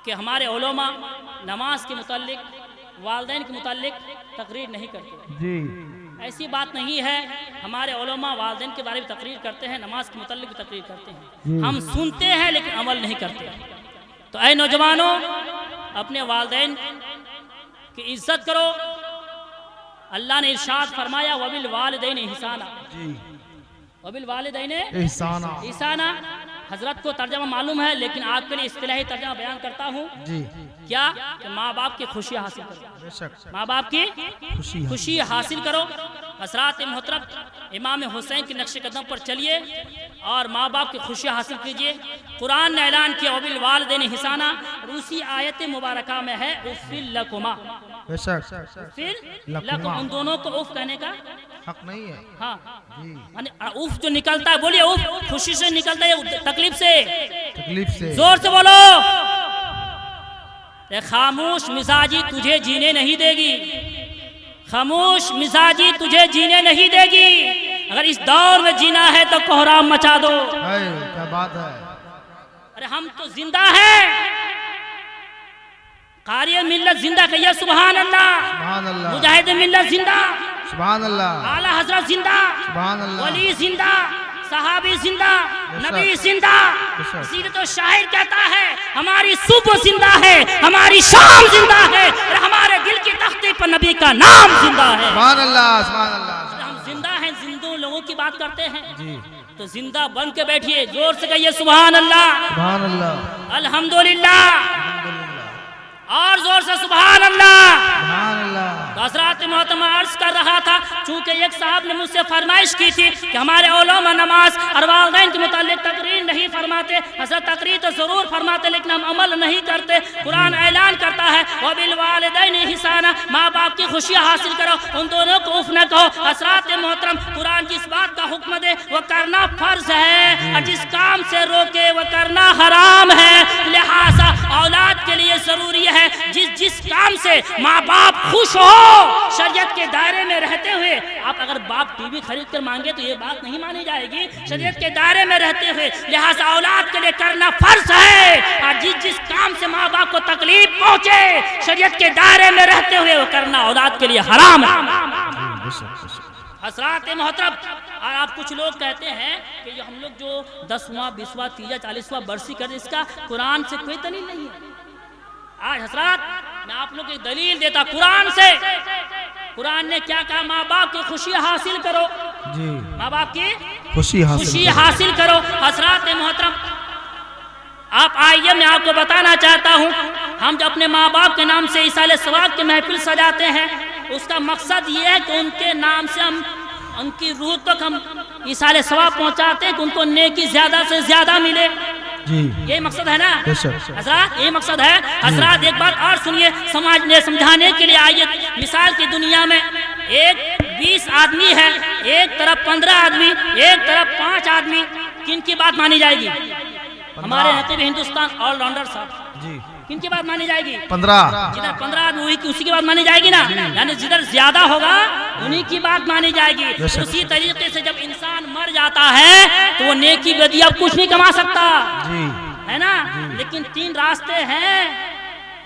A: کہ ہمارے علماء نماز کے متعلق، والدین کے متعلق تقریر نہیں کرتے۔
C: جی
A: ایسی بات نہیں ہے، ہمارے علماء والدین کے بارے میں تقریر کرتے ہیں، نماز کے متعلق بھی تقریر کرتے ہیں، ہم سنتے ہیں لیکن عمل نہیں کرتے۔ تو اے نوجوانوں، اپنے والدین کی عزت کرو۔ اللہ نے ارشاد فرمایا وَبِالْوَالِدَيْنِ احسانا،
C: جی
A: وَبِالْوَالِدَيْنِ
C: احسانہ،
A: احسانا۔ حضرت کو ترجمہ معلوم ہے لیکن آپ کے لیے اصطلاحی ترجمہ بیان کرتا ہوں۔
C: جی
A: کیا کہ ماں باپ کی خوشی حاصل کرو،
C: بے شک
A: ماں باپ کی
C: خوشی
A: خوشی حاصل کرو۔ حضرات محترم، امام حسین کے نقش قدم پر چلیے اور ماں باپ کی خوشی حاصل کیجئے۔ قرآن نے اعلان کیا وَبِالْوَالِدَيْنِ احسانا، روسی آیت مبارکہ میں ہے اُفٍّ لَكُمَا،
C: بے شک
A: پھر لکم، ان دونوں کو اف کہنے کا
C: حق نہیں ہے۔
A: ہاں،
C: جی
A: یعنی اف جو نکلتا ہے، بولیے اف خوشی سے نکلتا ہے تکلیف سے؟
C: تکلیف سے
A: زور سے بولو۔ اے خاموش مزاجی تجھے جینے نہیں دے گی، خاموش مزاجی تجھے جینے نہیں دے گی۔ اگر اس دور میں جینا ہے تو کوہرام مچا دو۔
C: کیا بات ہے۔
A: ارے ہم تو زندہ ہیں، قاری ملت زندہ کہیے سبحان اللہ،
C: سبحان اللہ،
A: مجاہد ملت زندہ،
C: سبحان اللہ،
A: اعلی حضرت زندہ،
C: سبحان اللہ،
A: ولی زندہ، صحابی زندہ، نبی زندہ۔ اسی لیے تو شاعر کہتا ہے ہماری صبح زندہ ہے، ہماری شام زندہ ہے، اور ہمارے دل کی تختے پر نبی کا نام زندہ ہے۔
C: سبحان اللہ، سبحان اللہ۔
A: ہم زندہ ہیں، زندوں لوگوں کی بات کرتے ہیں،
C: جی
A: تو زندہ بن کے بیٹھیے، زور سے کہیے سبحان اللہ،
C: سبحان اللہ،
A: الحمدللہ،
C: الحمدللہ،
A: اور زور سے سبحان اللہ۔
C: سبحان اللہ۔
A: تو حضرات محترم عرض کر رہا تھا، چونکہ ایک صاحب نے مجھ سے فرمائش کی تھی کہ ہمارے علماء نماز اور والدین کے متعلق تقریر نہیں فرماتے۔ حضرت تقریر تو ضرور فرماتے لیکن ہم عمل نہیں کرتے۔ قرآن اعلان کرتا ہے وَبِالْوَالِدَيْنِ احسانا، ماں باپ کی خوشی حاصل کرو، ان دونوں کو اف نہ کہو۔ حضرات محترم، قرآن جس بات کا حکم دے وہ کرنا فرض ہے، اور جس کام سے روکے وہ کرنا حرام ہے۔ لہٰذا اولاد کے لیے ضروری ہے جس کام سے ماں باپ خوش ہو، شریعت کے دائرے میں رہتے ہوئے۔ آپ اگر باپ ٹی وی خرید کر مانگے تو یہ بات نہیں مانی جائے گی، شریعت کے دائرے میں رہتے ہوئے۔ لہٰذا اولاد کے لیے کرنا فرض ہے، اور جس کام سے ماں باپ کو تکلیف پہنچے، شریعت کے دائرے میں رہتے ہوئے وہ کرنا اولاد کے لیے حرام ہے۔ حضرات محترم، اور آپ کچھ لوگ کہتے ہیں کہ یہ ہم لوگ جو 10واں 20واں 30واں 40واں برسی کرتے، اس کا قرآن سے کوئی دلیل نہیں ہے۔ آج حضرات میں آپ لوگ ایک دلیل دیتا قرآن سے۔ قرآن نے کیا کہا؟ ماں باپ کی خوشی حاصل کرو،
C: جی
A: ماں باپ کی
C: خوشی
A: خوشی حاصل کرو۔ حضرات محترم، آپ آئیے میں آپ کو بتانا چاہتا ہوں، ہم جو اپنے ماں باپ کے نام سے ایصال ثواب کی محفل سجاتے ہیں، اس کا مقصد یہ ہے کہ ان کے نام سے ہم ان کی روح تک ہم ایصال ثواب پہنچاتے ہیں کہ ان کو نیکی زیادہ سے زیادہ ملے۔
C: جی
A: یہ مقصد ہے نا
C: بے شک۔
A: حضرات، یہ مقصد ہے۔ حضرات ایک بات اور سنیے، سمجھانے کے لیے آئیے۔ مثال کی دنیا میں ایک 20 آدمی ہے، ایک طرف 15 آدمی، ایک طرف 5 آدمی، کن کی بات مانی جائے گی؟ ہمارے نقیب ہندوستان آل راؤنڈر صاحب،
C: جی
A: کن کی بات مانی جائے گی؟
C: 15۔
A: جدھر 15 آدمی ہوئی اسی کی بات مانی جائے گی نا، یعنی جدھر زیادہ ہوگا انہی کی بات مانی جائے گی۔ اسی طریقے سے جب انسان مر جاتا ہے تو وہ نیکی بدی اب کچھ نہیں کما سکتا
C: جی
A: ہے نا، لیکن 3 راستے ہیں،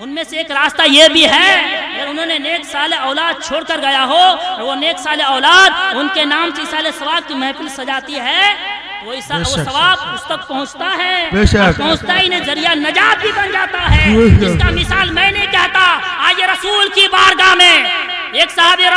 A: ان میں سے ایک راستہ یہ بھی ہے اگر انہوں نے نیک صالح اولاد چھوڑ کر گیا ہو اور وہ نیک صالح اولاد ان کے نام سے ایصال ثواب کی محفل سجاتی ہے، وہ ثواب اس تک پہنچتا ہے، پہنچتا ہی نہیں، ذریعہ نجات بھی بن جاتا ہے۔ جس کا مثال میں نہیں کہتا، آئیے رسول کی بارگاہ میں ایک صحابی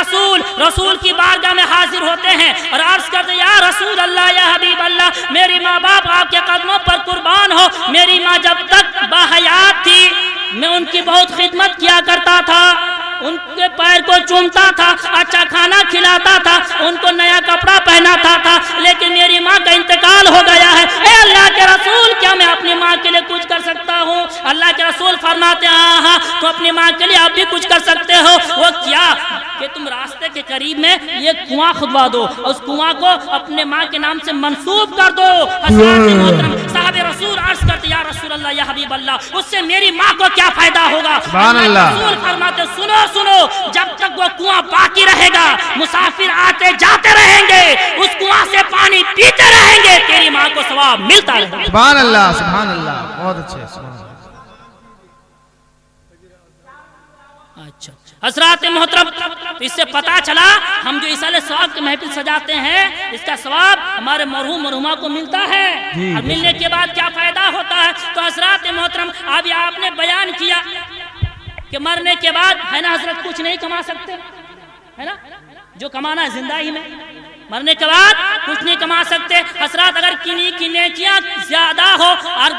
A: رسول کی بارگاہ میں حاضر ہوتے ہیں اور عرض کرتے یا رسول اللہ، یا حبیب اللہ، میری ماں باپ آپ کے قدموں پر قربان ہو، میری ماں جب تک باحیات تھی میں ان کی بہت خدمت کیا کرتا تھا، ان کے پیر کو چومتا تھا، اچھا کھانا کھلاتا تھا، ان کو نیا کپڑا پہناتا تھا، لیکن میری ماں کا انتقال ہو گیا ہے۔ اے اللہ کے رسول، کیا میں اپنی ماں کے لیے کچھ کر سکتا ہوں؟ اللہ کے رسول فرماتے ہیں ہاں تو اپنی ماں کے لیے آپ بھی کچھ کر سکتے ہو۔ وہ کیا کہ تم راستے کے قریب میں یہ کنواں کھدوا دو، اس کنواں کو اپنے ماں کے نام سے منسوب کر دو۔ حضرات محترم صاحب رسول عرض کرتے یا رسول اللہ یا حبیب اللہ، اس سے میری ماں کو کیا فائدہ ہوگا؟
C: سبحان اللہ۔
A: رسول فرماتے سنو سنو، جب تک وہ کنواں باقی رہے گا، مسافر آتے جاتے رہیں گے، اس کنواں سے پانی پیتے رہیں گے، تیری ماں کو ثواب ملتا رہے گا۔
C: سبحان اللہ سبحان اللہ، بہت اچھے سبحان اللہ۔
A: اچھا حضرات محترم، اس سے پتا چلا ہم جو اس علیہ ثواب کی محفل سجاتے ہیں، اس کا ثواب ہمارے مرحوم مرحومہ کو ملتا ہے، اور ملنے کے بعد کیا فائدہ ہوتا ہے؟ تو حضرات محترم، ابھی آپ نے بیان کیا کہ مرنے کے بعد ہے نا حضرت کچھ نہیں کما سکتے، ہے نا، جو کمانا ہے زندہ ہی میں، مرنے کے بعد کچھ نہیں کما سکتے۔ حضرات اگر کنی کی نیکیاں زیادہ ہو اور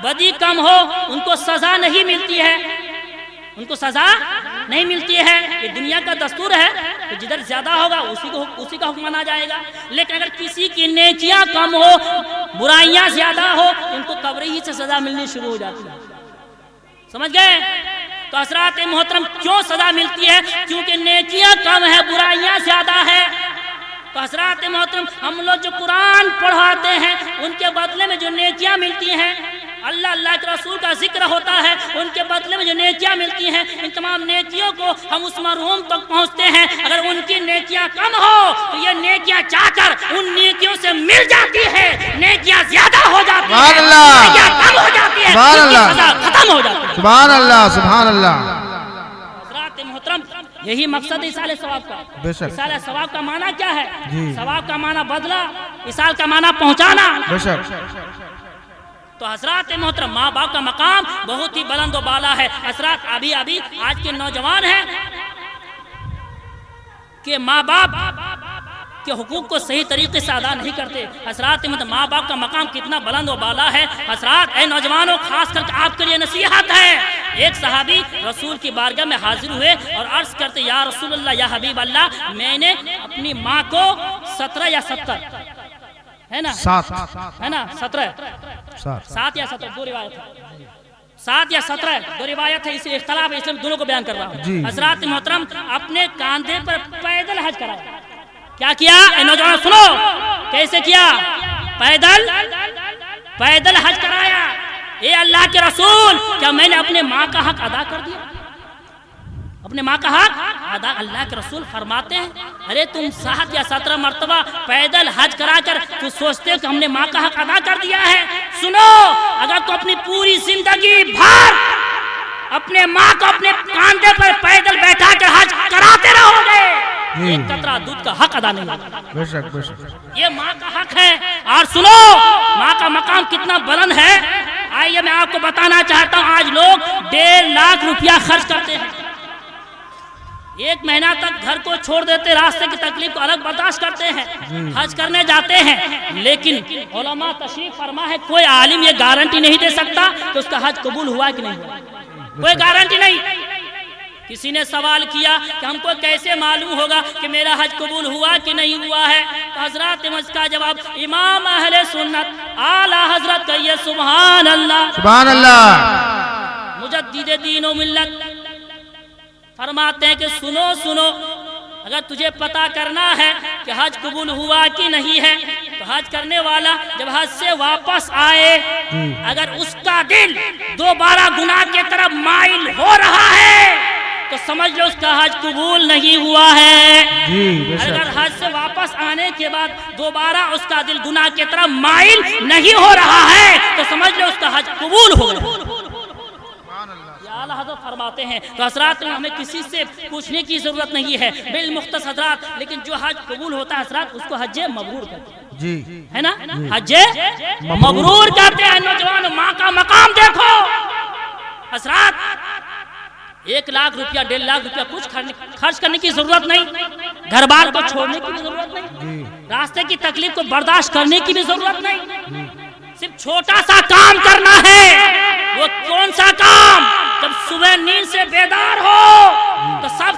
A: بدی کم ہو، ان کو سزا نہیں ملتی ہے، ان کو سزا نہیں ملتی ہے، یہ دنیا کا دستور ہے کہ جدھر زیادہ ہوگا اسی کا حکم مانا جائے گا۔ لیکن اگر کسی کی نیکیاں کم ہو، برائیاں زیادہ ہو، ان کو قبر ہی سے سزا ملنی شروع ہو جاتی ہے، سمجھ گئے؟ تو حضرات محترم کیوں سزا ملتی ہے؟ کیونکہ نیکیاں کم ہے، برائیاں زیادہ ہے۔ تو حضرات محترم، ہم لوگ جو قرآن پڑھاتے ہیں، ان کے بدلے میں جو نیکیاں ملتی ہیں، اللہ کے رسول کا ذکر ہوتا ہے، ان کے بدلے میں جو نیکیاں ملتی ہیں، ان تمام نیکیوں کو ہم اس مرحوم تک پہنچتے ہیں۔ اگر ان کی نیکیاں کم ہو تو یہ نیکیاں چاہ کر ان نیکیوں سے مل جاتی ہے، نیکیاں زیادہ ہو جاتی ہیں، نیکیاں کم ہو جاتی ہیں، ان کی سزا ختم ہو جاتی ہے۔
C: سبحان اللہ سبحان اللہ۔
A: حضرات محترم، یہی مقصد ہے اصال ثواب کا۔
C: بے شک۔
A: اصال ثواب کا معنی کیا ہے؟
C: جی۔
A: ثواب کا معنی بدلہ، اصال کا معنی پہنچانا۔
C: بے شک۔
A: تو حضرات محترم، ماں باپ کا مقام بہت ہی بلند و بالا ہے۔ حضرات ابھی آج کے نوجوان ہیں کہ ماں باپ کے حقوق کو صحیح طریقے سے ادا نہیں کرتے۔ حضرات محترم، ماں باپ کا مقام کتنا بلند و بالا ہے۔ حضرات اے نوجوانوں، خاص کر کے آپ کے لیے نصیحت ہے۔ ایک صحابی رسول کی بارگاہ میں حاضر ہوئے اور عرض کرتے یا رسول اللہ یا حبیب اللہ، میں نے اپنی ماں کو 17 یا 70 ہے نا
C: 7
A: ہے نا 7 یا 17 دو روایت ہے، 7 یا 17 دو روایت ہے، اسے اختلاف ہے، اس لیے دونوں کو بیان کر رہا ہوں۔ حضرات محترم، اپنے کاندھے پر پیدل حج کرایا۔ کیا کیا؟ اے نوجوان سنو، کیسے کیا؟ پیدل حج کرایا۔ اے اللہ کے رسول، کیا میں نے اپنے ماں کا حق ادا کر دیا؟ اپنے ماں کا حق ادا؟ اللہ کے رسول فرماتے ہیں ارے تم 7 یا 17 مرتبہ پیدل حج کرا کر تو سوچتے ہو کہ ہم نے ماں کا حق ادا کر دیا ہے؟ سنو، اگر تو اپنی پوری زندگی بھر اپنے ماں کو اپنے کاندھے پر پیدل بیٹھا کر حج کراتے رہو گے، ایک قطرہ دودھ کا حق ادا نہیں ہوگا۔
C: بے شک بے شک۔
A: یہ ماں کا حق ہے۔ اور سنو، ماں کا مقام کتنا بلند ہے، آئیے میں آپ کو بتانا چاہتا ہوں۔ آج لوگ 1.5 لاکھ روپیہ خرچ کرتے ہیں، 1 مہینہ تک گھر کو چھوڑ دیتے، راستے کی تکلیف کو الگ برداشت کرتے ہیں، حج کرنے جاتے ہیں، لیکن علماء تشریف فرما ہے کوئی عالم یہ گارنٹی نہیں دے سکتا کہ اس کا حج قبول ہوا کہ نہیں ہوا، کوئی گارنٹی نہیں۔ کسی نے سوال کیا کہ ہم کو کیسے معلوم ہوگا کہ میرا حج قبول ہوا کہ نہیں ہوا ہے؟ تو حضرات اس کا جواب امام اہل سنت اعلیٰ حضرت کہیے سبحان اللہ
C: سبحان اللہ۔
A: مجدد دین و ملت فرماتے ہیں کہ سنو سنو، اگر تجھے پتا کرنا ہے کہ حج قبول ہوا کہ نہیں ہے تو حج کرنے والا جب حج سے واپس آئے، اگر اس کا دل دوبارہ گناہ کی طرف مائل ہو رہا ہے تو سمجھ لو اس کا حج قبول نہیں ہوا ہے۔ اگر حج سے واپس آنے کے بعد دوبارہ اس کا دل گناہ کی طرف مائل نہیں ہو رہا ہے تو سمجھ لو اس کا حج قبول ہو گیا۔ اعلیٰ حضرت فرماتے ہیں تو حضرات ہمیں کسی سے پوچھنے کی ضرورت نہیں ہے بالمختص حضرات، لیکن جو حج قبول ہوتا ہے حضرات اس کو حج مبرور کہتے ہیں،
C: جی
A: ہے نا، حج مبرور کہتے ہیں۔ نوجوان، ماں کا مقام دیکھو حضرات، 1 لاکھ روپیہ 1.5 لاکھ روپیہ کچھ خرچ کرنے کی ضرورت نہیں، گھر بار کو چھوڑنے کی بھی ضرورت نہیں، راستے کی تکلیف کو برداشت کرنے کی بھی ضرورت نہیں، صرف چھوٹا سا کام کرنا ہے۔ وہ کون سا کام؟ جب صبح نیند سے بیدار ہو تو سب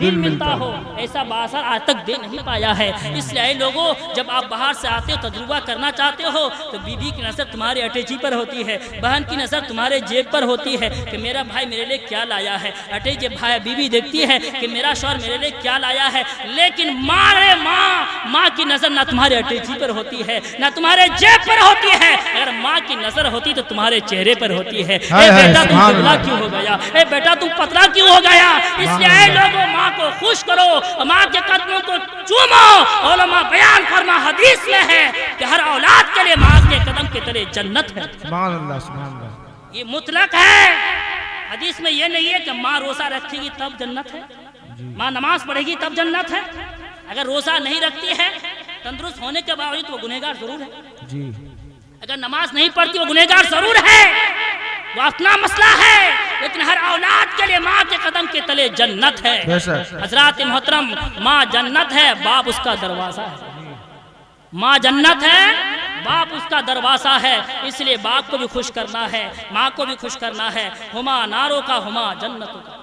A: دل ملتا ہو ایسا باثر آج تک دے نہیں پایا ہے۔ اس لیے لوگوں جب آپ باہر سے آتے ہو تجربہ کرنا چاہتے ہو تو بیوی کی نظر تمہارے اٹیچی پر ہوتی ہے، بہن کی نظر تمہارے جیب پر ہوتی ہے کہ میرا بھائی میرے لیے کیا لایا ہے، اٹیچی بھائی بیوی دیکھتی ہے کہ میرا شوہر میرے لیے کیا لایا ہے، لیکن ماں کی نظر نہ تمہارے اٹیچی پر ہوتی ہے نہ تمہارے جیب پر ہوتی ہے، اگر ماں کی نظر ہوتی تو تمہارے چہرے پر ہوتی ہے۔ اے بیٹا تم دبلا کیوں ہو گیا، اے بیٹا تم پتلا کیوں ہو گیا؟ اس لیے اے لوگوں ماں کو خوش کرو، ماں کے قدموں کو چومو۔ علماء بیان فرما حدیث میں ہے کہ ہر اولاد کے لیے ماں کے قدم کے تلے جنت ہے۔
C: سبحان اللہ سبحان اللہ،
A: یہ مطلق ہے، حدیث میں یہ نہیں ہے کہ ماں روزہ رکھے گی تب جنت ہے، ماں نماز پڑھے گی تب جنت ہے۔ اگر روزہ نہیں رکھتی ہے تندرست ہونے کے باوجود وہ گنہگار ضرور ہے،
C: جی
A: اگر نماز نہیں پڑھتی وہ گنہگار ضرور ہے، وہ اپنا مسئلہ ہے، لیکن ہر اولاد کے لیے ماں کے قدم کے تلے جنت ہے۔
C: بے شک،
A: حضرات محترم، ماں جنت ہے، باپ اس کا دروازہ ہے۔ ماں جنت ہے، باپ اس کا دروازہ ہے، اس لیے باپ کو بھی خوش کرنا ہے، ماں کو بھی خوش کرنا ہے۔ ہما ناروں کا ہما جنتوں کا،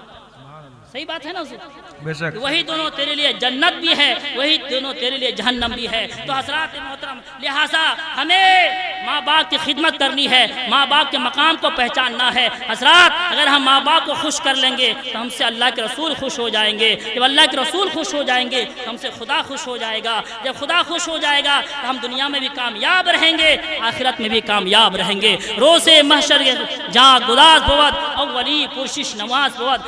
A: صحیح بات ہے نا حضور؟
C: بے شک،
A: وہی دونوں تیرے لیے جنت بھی ہے، وہی دونوں تیرے لیے جہنم بھی ہے۔ تو حضرات محترم، لہٰذا ہمیں ماں باپ کی خدمت کرنی ہے، ماں باپ کے مقام کو پہچاننا ہے۔ حضرات اگر ہم ماں باپ کو خوش کر لیں گے تو ہم سے اللہ کے رسول خوش ہو جائیں گے، جب اللہ کے رسول خوش ہو جائیں گے ہم سے خدا خوش ہو جائے گا، جب خدا خوش ہو جائے گا تو ہم دنیا میں بھی کامیاب رہیں گے، آخرت میں بھی کامیاب رہیں گے۔ روز محشر جہاں گداز بود اولی پرشش نماز بود،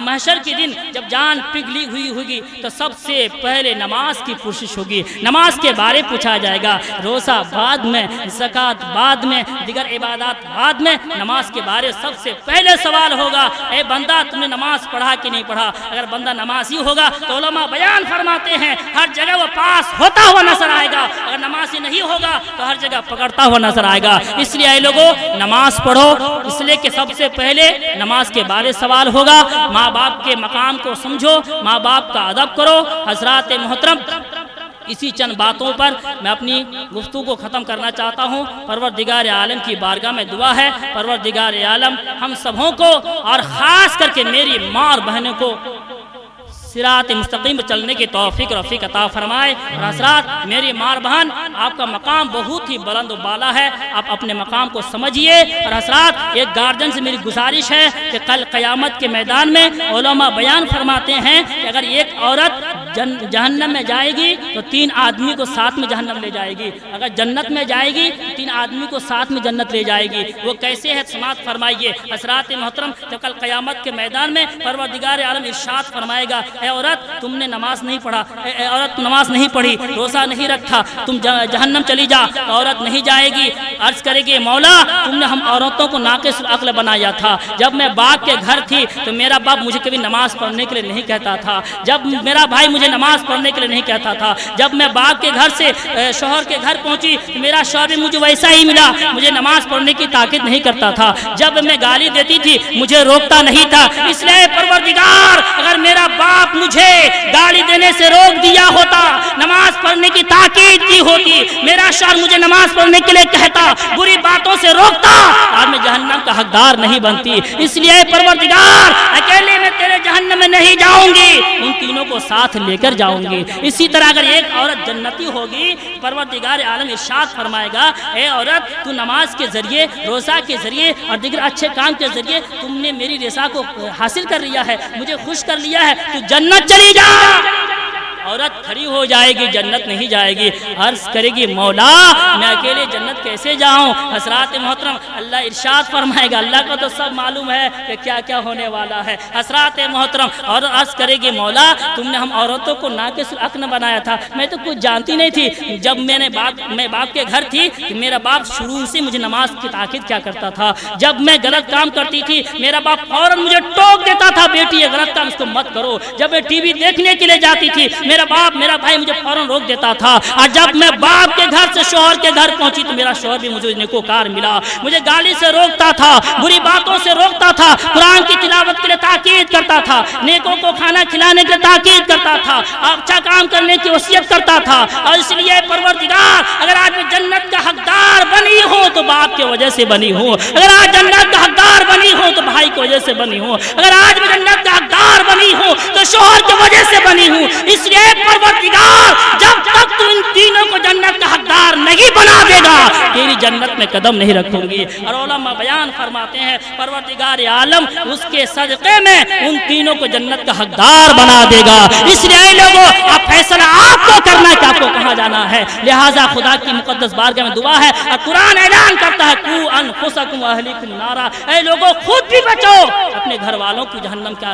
A: محشر کے دن جب جان پگھلی ہوئی ہوگی تو سب سے پہلے نماز کی پرشش ہوگی، نماز کے بارے پوچھا جائے گا، روزہ بعد میں، زکوٰۃ بعد میں، دیگر عبادات بعد میں، نماز کے بارے سب سے پہلے سوال ہوگا، اے بندہ تم نے نماز پڑھا کہ نہیں پڑھا؟ اگر بندہ نمازی ہوگا تو علماء بیان فرماتے ہیں ہر جگہ وہ پاس ہوتا ہوا نظر آئے گا، اگر نمازی نہیں ہوگا تو ہر جگہ پکڑتا ہوا نظر آئے گا۔ اس لیے اے لوگوں نماز پڑھو، اس لیے کہ سب سے پہلے نماز کے بارے سوال ہوگا، ماں باپ کے مقام کو سمجھو، ماں باپ کا ادب کرو۔ حضرات محترم، اسی چند باتوں پر میں اپنی گفتگو کو ختم کرنا چاہتا ہوں۔ پروردگار عالم کی بارگاہ میں دعا ہے، پروردگار عالم ہم سبوں کو اور خاص کر کے میری ماں اور بہنوں کو صراط مستقیم پر چلنے کی توفیق اور رفیق عطا فرمائے۔ اور حضرات میری ماں بہن، آپ کا مقام بہت ہی بلند و بالا ہے، آپ اپنے مقام کو سمجھیے۔ اور حضرات ایک گارجن سے میری گزارش ہے کہ کل قیامت کے میدان میں علماء بیان فرماتے ہیں کہ اگر ایک عورت جہنم میں جائے گی تو 3 آدمی کو ساتھ میں جہنم لے جائے گی، اگر جنت میں جائے گی 3 آدمی کو ساتھ میں جنت لے جائے گی۔ وہ کیسے ہے سماعت فرمائیے۔ حضرات محترم، تو کل قیامت کے میدان میں پروردگار عالم ارشاد فرمائے گا، اے عورت تم نے نماز نہیں پڑھا، اے عورت نماز نہیں پڑھی، روزہ نہیں رکھا، تم جہنم چلی جا۔ عورت نہیں جائے گی، عرض کرے گی مولا تم نے ہم عورتوں کو ناقص العقل بنایا تھا، جب میں باپ کے گھر تھی تو میرا باپ مجھے کبھی نماز پڑھنے کے لیے نہیں کہتا تھا، جب میرا بھائی مجھے نماز پڑھنے کے لیے نہیں کہتا تھا، جب میں باپ کے گھر سے شوہر کے گھر پہنچی تو میرا شوہر بھی مجھے ویسا ہی ملا، مجھے نماز پڑھنے کی تاکید نہیں کرتا تھا، جب میں گالی دیتی تھی مجھے روکتا نہیں تھا۔ اس لیے پروردگار اگر میرا باپ مجھے گالی دینے سے روک دیا ہوتا، نماز پڑھنے کی تاکید کی ہوتی، میرا شوہر مجھے نماز پڑھنے کے لیے کہتا، بری باتوں سے روکتا، آج میں جہنم کا حقدار نہیں بنتی۔ اس لیے پروردگار اکیلے میں تیرے جہنم میں نہیں جاؤں گی، ان تینوں کو ساتھ لے کر جاؤں گی۔ اسی طرح اگر ایک عورت جنتی ہوگی، پروردگار عالم ارشاد فرمائے گا، اے عورت تو نماز کے ذریعے، روزہ کے ذریعے اور دیگر اچھے کام کے ذریعے تم نے میری رضا کو حاصل کر لیا ہے، مجھے خوش کر لیا ہے، تو جنت چلی جا۔ عورت کھڑی ہو جائے گی، جنت نہیں جائے گی، عرض کرے گی مولا میں اکیلے جنت کیسے جاؤں؟ حضرات محترم، اللہ ارشاد فرمائے گا، اللہ کو تو سب معلوم ہے کہ کیا کیا ہونے والا ہے۔ حضرات محترم، اور عرض کرے گی مولا تم نے ہم عورتوں کو ناقص العقل بنایا تھا، میں تو کچھ جانتی نہیں تھی، جب میں باپ کے گھر تھی کہ میرا باپ شروع سے مجھے نماز کی تاکید کیا کرتا تھا، جب میں غلط کام کرتی تھی میرا باپ فوراً مجھے ٹوک دیتا تھا، بیٹی یہ غلط کام اس کو مت کرو، جب میں ٹی وی دیکھنے کے لیے جاتی تھی میرا باپ میرا بھائی مجھے فوراً روک دیتا تھا، اور جب میں باپ کے گھر سے شوہر کے گھر پہنچی تو میرا شوہر بھی مجھے نیکوکار ملا، مجھے گالی سے روکتا تھا، بری باتوں سے روکتا تھا، قرآن کی تلاوت کے لیے تاکید کرتا تھا، نیکوں کو کھانا کھلانے کے لیے تاکید کرتا تھا، اچھا کام کرنے کی وصیت کرتا تھا۔ اور اس لیے پروردگار اگر آج میں جنت کا حقدار بنی ہوں تو باپ کی وجہ سے بنی ہوں، اگر آج جنت کا حقدار بنی ہوں تو بھائی کی وجہ سے بنی ہوں، اگر آج میں جنت کا حقدار بنی ہوں تو شوہر کی وجہ سے بنی ہوں۔ اس لیے پروردگار جب تک تو ان تینوں کو جنت کا حقدار نہیں بنا دے گا تیری جنت میں قدم نہیں رکھوں گی۔ اور علماء بیان فرماتے ہیں پروردگار عالم اس کے صدقے میں ان تینوں کو جنت کا حقدار بنا دے گا۔ اس لیے لوگوں اب فیصلہ آپ کو کرنا ہے کہ آپ کو کہاں جانا ہے، لہٰذا خدا کی مقدس بارگاہ میں دعا ہے، اور قرآن اعلان کرتا ہے قوا انفسکم واہلیکم نارا، اے لوگوں خود بھی بچو، اپنے گھر والوں کو جہنم کی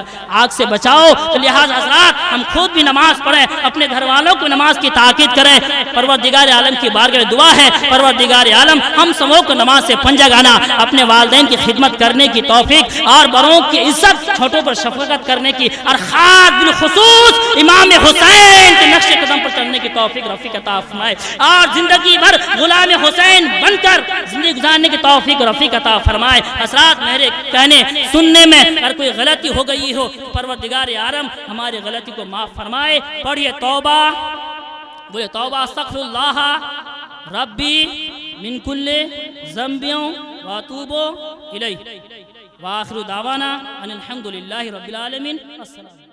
A: آگ سے بچاؤ۔ تو لہٰذا حضرات ہم خود بھی نماز پڑھیں، اپنے گھر والوں کو نماز کی تاکید کریں۔ پروردگار عالم کی بارگاہ میں دعا ہے پروردگار عالم ہم سبوں کو نماز سے پنجہ گانا، اپنے والدین کی خدمت کرنے کی توفیق، اور بڑوں کی عزت، چھوٹوں پر شفقت کرنے کی، اور خاص بالخصوص امام حسین کے نقش قدم پر چلنے کی توفیق رفیق عطا فرمائے، اور زندگی بھر غلام حسین بن کر زندگی گزارنے کی توفیق رفیق عطا فرمائے۔ حضرات میرے کہنے سننے میں اگر کوئی غلطی ہو گئی ہو پروردگار عالم ہماری غلطی کو معاف فرمائے۔ پڑھیے توبہ، بولے توبہ استغفر اللہ ربی من کل ذنب واتوب الیہ، وآخر دعوانا ان الحمد للہ رب العالمین۔ السلام